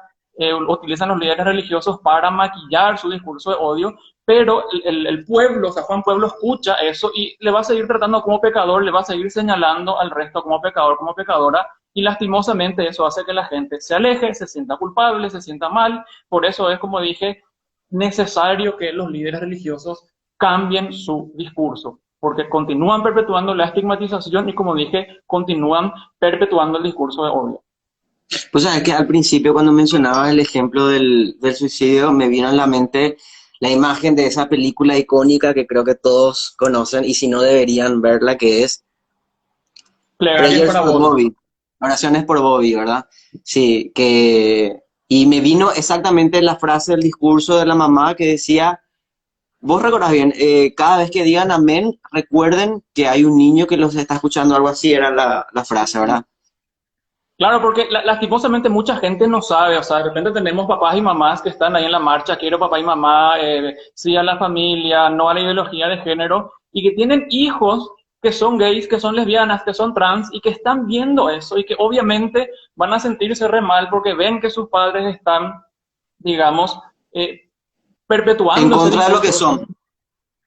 los líderes religiosos para maquillar su discurso de odio, pero el pueblo, o sea, Juan Pueblo escucha eso y le va a seguir tratando como pecador, le va a seguir señalando al resto como pecador, como pecadora, y lastimosamente eso hace que la gente se aleje, se sienta culpable, se sienta mal. Por eso es, como dije, necesario que los líderes religiosos cambien su discurso, porque continúan perpetuando la estigmatización y, como dije, continúan perpetuando el discurso de odio. Pues sabes que al principio cuando mencionabas el ejemplo del suicidio me vino a la mente la imagen de esa película icónica que creo que todos conocen y si no deberían verla, que es Plegarias Prayers para for Bobby. Bobby, oraciones por Bobby, ¿verdad? Sí, que... Y me vino exactamente la frase del discurso de la mamá que decía, vos recordás bien, cada vez que digan amén, recuerden que hay un niño que los está escuchando, algo así era la frase, ¿verdad? Claro, porque lastimosamente mucha gente no sabe, o sea, de repente tenemos papás y mamás que están ahí en la marcha, quiero papá y mamá, sí a la familia, no a la ideología de género, y que tienen hijos que son gays, que son lesbianas, que son trans, y que están viendo eso, y que obviamente van a sentirse re mal porque ven que sus padres están, digamos, eh, En perpetuando ese contra de lo que discurso. son.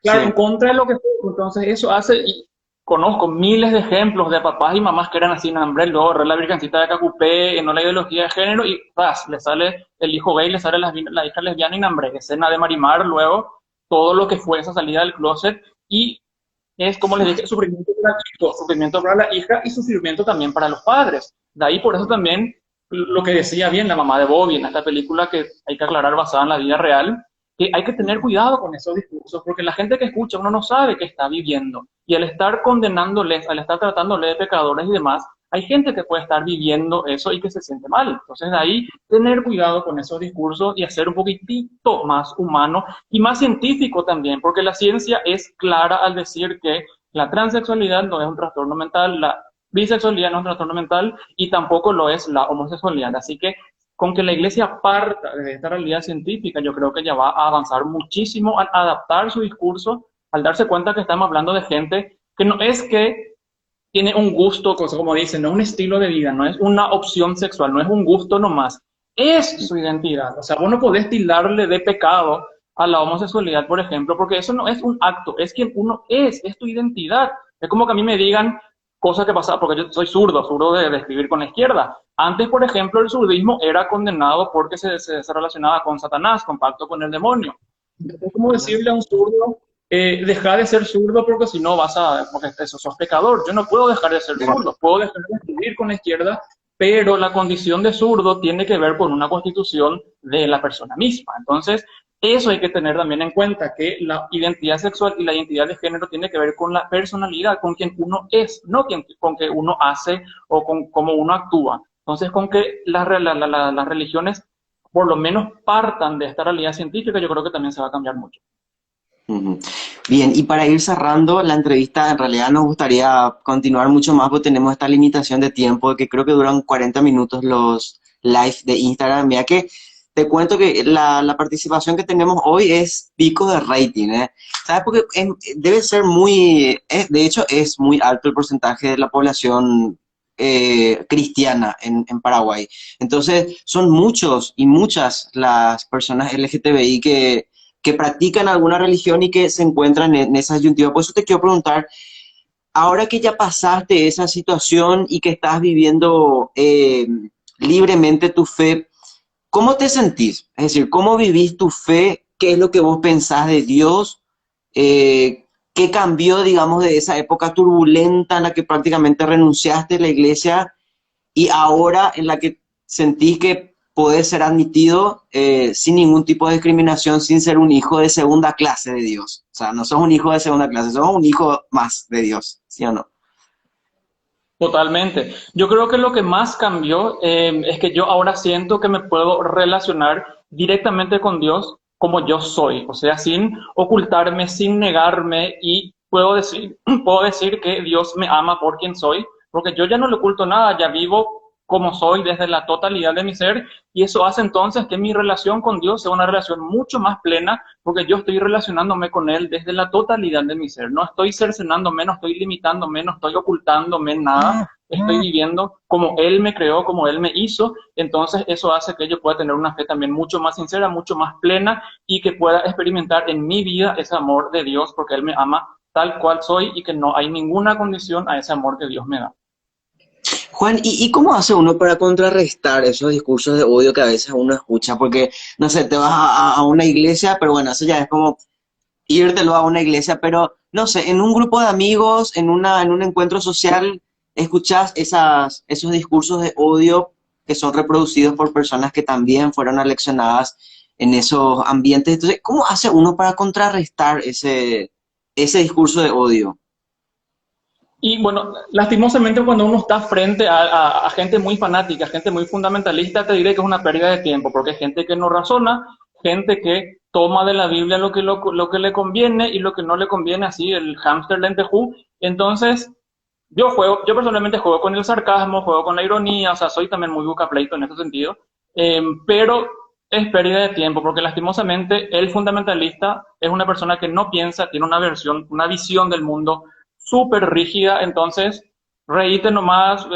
Claro, en Sí. contra de lo que fue. Entonces eso hace, y conozco miles de ejemplos de papás y mamás que eran así, no, hombre, luego re la virgencita de Cacupé, no la ideología de género, y ¡paz! Le sale el hijo gay, le sale la hija lesbiana, y no, hombre, escena de Marimar, luego todo lo que fue esa salida del closet, y es como les dije, sufrimiento para el hijo, sufrimiento para la hija y sufrimiento también para los padres. De ahí por eso también lo que decía bien la mamá de Bobby en esta película, que hay que aclarar basada en la vida real, que hay que tener cuidado con esos discursos, porque la gente que escucha uno no sabe qué está viviendo. Y al estar condenándoles, al estar tratándoles de pecadores y demás, hay gente que puede estar viviendo eso y que se siente mal. Entonces, de ahí tener cuidado con esos discursos y hacer un poquitito más humano y más científico también, porque la ciencia es clara al decir que la transexualidad no es un trastorno mental, la bisexualidad no es un trastorno mental y tampoco lo es la homosexualidad. Así que con que la iglesia parta de esta realidad científica, yo creo que ya va a avanzar muchísimo al adaptar su discurso, al darse cuenta que estamos hablando de gente que no es que tiene un gusto, como dicen, no es un estilo de vida, no es una opción sexual, no es un gusto nomás, es su identidad. O sea, vos no podés tildarle de pecado a la homosexualidad, por ejemplo, porque eso no es un acto, es quien uno es tu identidad. Es como que a mí me digan cosas que pasaban, porque yo soy zurdo de escribir con la izquierda. Antes, por ejemplo, el zurdismo era condenado porque se relacionaba con Satanás, con pacto con el demonio. Es como decirle a un zurdo, deja de ser zurdo porque si no porque eso sos pecador. Yo no puedo dejar de ser zurdo, puedo dejar de escribir con la izquierda, pero la condición de zurdo tiene que ver con una constitución de la persona misma. Entonces, eso hay que tener también en cuenta, que la identidad sexual y la identidad de género tiene que ver con la personalidad, con quien uno es, no con que uno hace o con cómo uno actúa. Entonces, con que las religiones por lo menos partan de esta realidad científica, yo creo que también se va a cambiar mucho. Ujú. Bien, y para ir cerrando la entrevista, en realidad nos gustaría continuar mucho más porque tenemos esta limitación de tiempo, de que creo que duran 40 minutos los live de Instagram. Mira que te cuento que la participación que tenemos hoy es pico de rating, ¿eh? ¿Sabes? Porque debe ser muy, de hecho es muy alto el porcentaje de la población cristiana en Paraguay. Entonces, son muchos y muchas las personas LGTBI que practican alguna religión y que se encuentran en esa disyuntiva. Por eso te quiero preguntar, ahora que ya pasaste esa situación y que estás viviendo libremente tu fe, ¿cómo te sentís? Es decir, ¿cómo vivís tu fe? ¿Qué es lo que vos pensás de Dios? ¿Qué cambió, digamos, de esa época turbulenta en la que prácticamente renunciaste a la iglesia y ahora en la que sentís que podés ser admitido sin ningún tipo de discriminación, sin ser un hijo de segunda clase de Dios? O sea, no sos un hijo de segunda clase, sos un hijo más de Dios, ¿sí o no? Totalmente. Yo creo que lo que más cambió es que yo ahora siento que me puedo relacionar directamente con Dios como yo soy, o sea, sin ocultarme, sin negarme, y puedo decir que Dios me ama por quien soy, porque yo ya no le oculto nada, ya vivo como soy desde la totalidad de mi ser, y eso hace entonces que mi relación con Dios sea una relación mucho más plena, porque yo estoy relacionándome con Él desde la totalidad de mi ser, no estoy cercenándome, no estoy limitándome, no estoy ocultándome nada, estoy viviendo como Él me creó, como Él me hizo. Entonces eso hace que yo pueda tener una fe también mucho más sincera, mucho más plena, y que pueda experimentar en mi vida ese amor de Dios, porque Él me ama tal cual soy y que no hay ninguna condición a ese amor que Dios me da. Juan, ¿y cómo hace uno para contrarrestar esos discursos de odio que a veces uno escucha? Porque, no sé, te vas a una iglesia, pero bueno, eso ya es como írtelo a una iglesia, pero no sé, en un grupo de amigos, en un encuentro social, escuchas esos discursos de odio que son reproducidos por personas que también fueron aleccionadas en esos ambientes. Entonces, ¿cómo hace uno para contrarrestar ese discurso de odio? Y bueno, lastimosamente cuando uno está frente a gente muy fanática, gente muy fundamentalista, te diré que es una pérdida de tiempo, porque hay gente que no razona, gente que toma de la Biblia lo que le conviene y lo que no le conviene, así el hámster lentejú. Entonces, yo personalmente juego con el sarcasmo, juego con la ironía, o sea, soy también muy buscapleito en ese sentido, pero es pérdida de tiempo, porque lastimosamente el fundamentalista es una persona que no piensa, tiene una visión del mundo súper rígida. Entonces reíte nomás,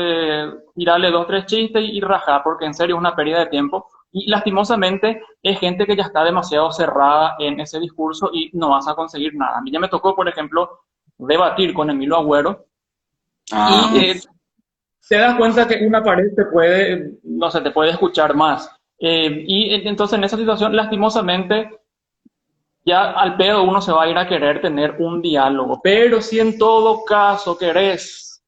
tirarle dos, tres chistes y rajá, porque en serio es una pérdida de tiempo. Y lastimosamente es gente que ya está demasiado cerrada en ese discurso y no vas a conseguir nada. A mí ya me tocó, por ejemplo, debatir con Emilio Agüero, Ah, y te das cuenta que una pared te puede, no sé, te puede escuchar más. Entonces en esa situación, lastimosamente, ya al pedo uno se va a ir a querer tener un diálogo. Pero si en todo caso querés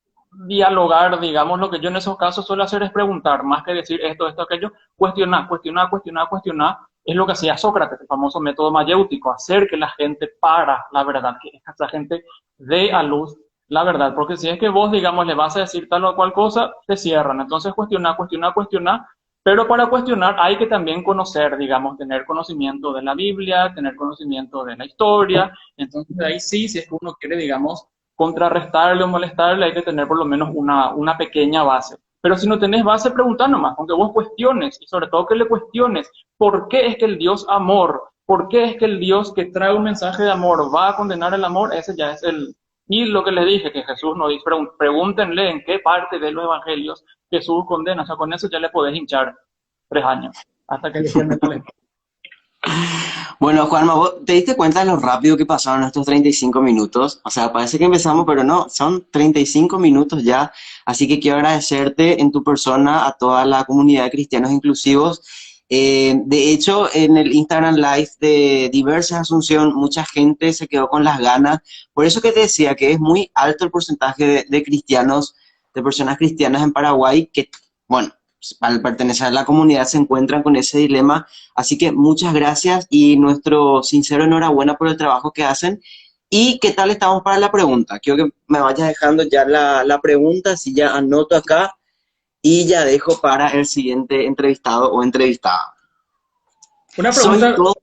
dialogar, digamos, lo que yo en esos casos suelo hacer es preguntar, más que decir esto, aquello, cuestionar, cuestionar, cuestionar, cuestionar. Es lo que hacía Sócrates, el famoso método mayéutico, hacer que la gente para la verdad, que esta gente dé a luz la verdad. Porque si es que vos, digamos, le vas a decir tal o cual cosa, te cierran. Entonces cuestionar, cuestionar, cuestionar, pero para cuestionar hay que también conocer, digamos, tener conocimiento de la Biblia, tener conocimiento de la historia. Entonces ahí sí, si es que uno quiere, digamos, contrarrestarle o molestarle, hay que tener por lo menos una pequeña base. Pero si no tenés base, preguntá nomás, aunque vos cuestiones, y sobre todo que le cuestiones, ¿por qué es que el Dios amor, por qué es que el Dios que trae un mensaje de amor va a condenar el amor? Ese ya es el... Y lo que le dije, que Jesús nos dice, pregúntenle en qué parte de los evangelios Jesús condena. O sea, con eso ya le podés hinchar 3 años, hasta que le quede mal. bueno, Juanma, ¿vos te diste cuenta de lo rápido que pasaron estos 35 minutos? O sea, parece que empezamos, pero no, son 35 minutos ya. Así que quiero agradecerte en tu persona a toda la comunidad de cristianos inclusivos. De hecho, en el Instagram Live de Diversas Asunción, mucha gente se quedó con las ganas. Por eso que te decía que es muy alto el porcentaje de cristianos, de personas cristianas en Paraguay que, bueno, al pertenecer a la comunidad se encuentran con ese dilema. Así que muchas gracias y nuestro sincero enhorabuena por el trabajo que hacen. ¿Y qué tal estamos para la pregunta? Quiero que me vayas dejando ya la pregunta, si ya anoto acá y ya dejo para el siguiente entrevistado o entrevistada. Una Soy pregunta, todo.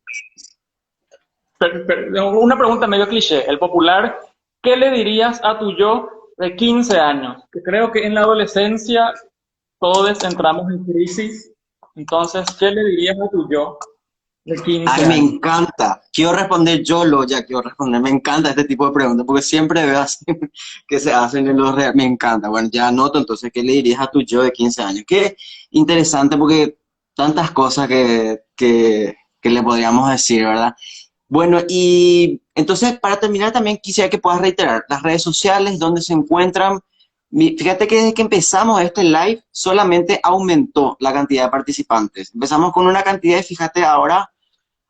una pregunta medio cliché, el popular, ¿qué le dirías a tu yo de 15 años? Que creo que en la adolescencia todos entramos en crisis. Entonces, ¿qué le dirías a tu yo de 15 Ay, me años? encanta. Quiero responder yo, lo ya quiero responder. Me encanta este tipo de preguntas porque siempre veo así que se hacen en los reales. Me encanta. Bueno, ya anoto entonces, ¿qué le dirías a tu yo de 15 años? Qué interesante porque tantas cosas que le podríamos decir, ¿verdad? Bueno, y entonces para terminar también quisiera que puedas reiterar las redes sociales, donde se encuentran. Fíjate que desde que empezamos este live solamente aumentó la cantidad de participantes. Empezamos con una cantidad y fíjate ahora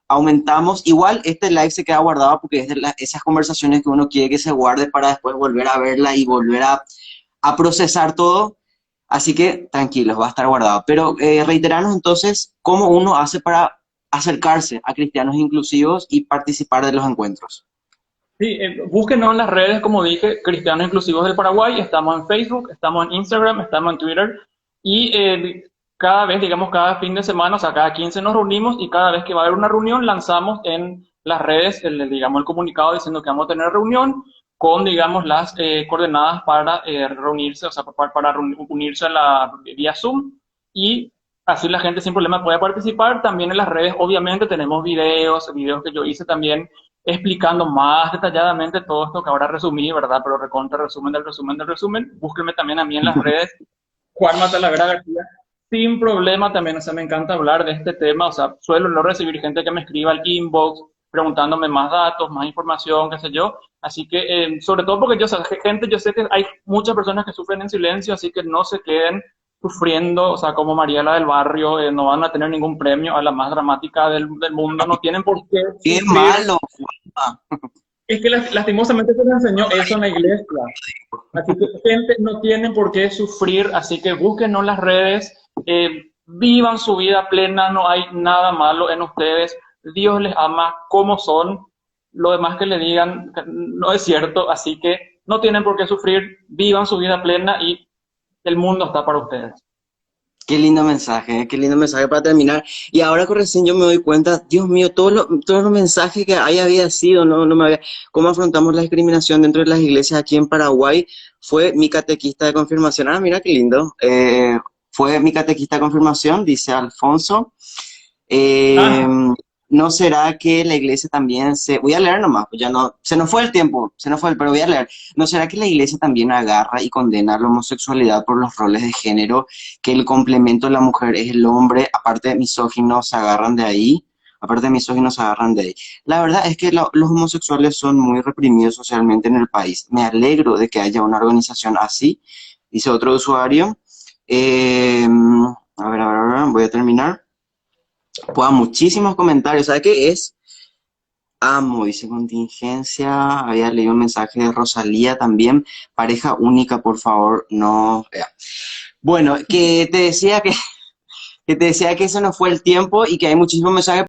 aumentamos. Igual este live se queda guardado porque es de esas conversaciones que uno quiere que se guarde para después volver a verla y volver a procesar todo. Así que tranquilos, va a estar guardado. Pero reiterarnos entonces cómo uno hace para acercarse a cristianos inclusivos y participar de los encuentros. Sí, búsquenos en las redes, como dije, Cristianos Inclusivos del Paraguay. Estamos en Facebook, estamos en Instagram, estamos en Twitter. Y cada vez, digamos, cada fin de semana, o sea, cada 15 nos reunimos y cada vez que va a haber una reunión lanzamos en las redes, digamos, el comunicado diciendo que vamos a tener reunión con, digamos, las coordenadas para reunirse, o sea, para unirse a la vía Zoom y así la gente sin problema puede participar. También en las redes, obviamente, tenemos videos que yo hice también explicando más detalladamente todo esto que ahora resumí, ¿verdad? Pero recontra resumen del resumen del resumen. Búsquenme también a mí en las redes, Juan Matalavera García, sin problema también, o sea, me encanta hablar de este tema, o sea, suelo no recibir gente que me escriba al inbox preguntándome más datos, más información, qué sé yo, así que, sobre todo porque yo, o sea, gente, yo sé que hay muchas personas que sufren en silencio, así que no se queden sufriendo, o sea, como Mariela del Barrio, no van a tener ningún premio a la más dramática del mundo, no tienen por qué Qué sufrir. malo. Es que lastimosamente se les enseñó eso en la iglesia. Así que gente no tiene por qué sufrir, así que búsquenos las redes, vivan su vida plena, no hay nada malo en ustedes, Dios les ama como son, lo demás que le digan no es cierto, así que no tienen por qué sufrir, vivan su vida plena y el mundo está para ustedes. Qué lindo mensaje para terminar. Y ahora con recién yo me doy cuenta, Dios mío, todos los mensajes que ahí había sido, no me había, cómo afrontamos la discriminación dentro de las iglesias aquí en Paraguay, fue mi catequista de confirmación. Ah, mira qué lindo. Fue mi catequista de confirmación, dice Alfonso. Eh, Ah, ¿No será que la iglesia también se... Voy a leer nomás, pues ya no... Se nos fue el tiempo, se nos fue el... Pero voy a leer. ¿No será que la iglesia también agarra y condena la homosexualidad por los roles de género, que el complemento de la mujer es el hombre, aparte de misóginos se agarran de ahí? Aparte de misóginos se agarran de ahí. La verdad es que los homosexuales son muy reprimidos socialmente en el país. Me alegro de que haya una organización así, dice otro usuario. Voy a terminar. Pues muchísimos comentarios. ¿Sabe qué es? Amo, dice contingencia. Había leído un mensaje de Rosalía también. Pareja única, por favor, no. Bueno, que te decía que te decía que ese no fue el tiempo y que hay muchísimos mensajes.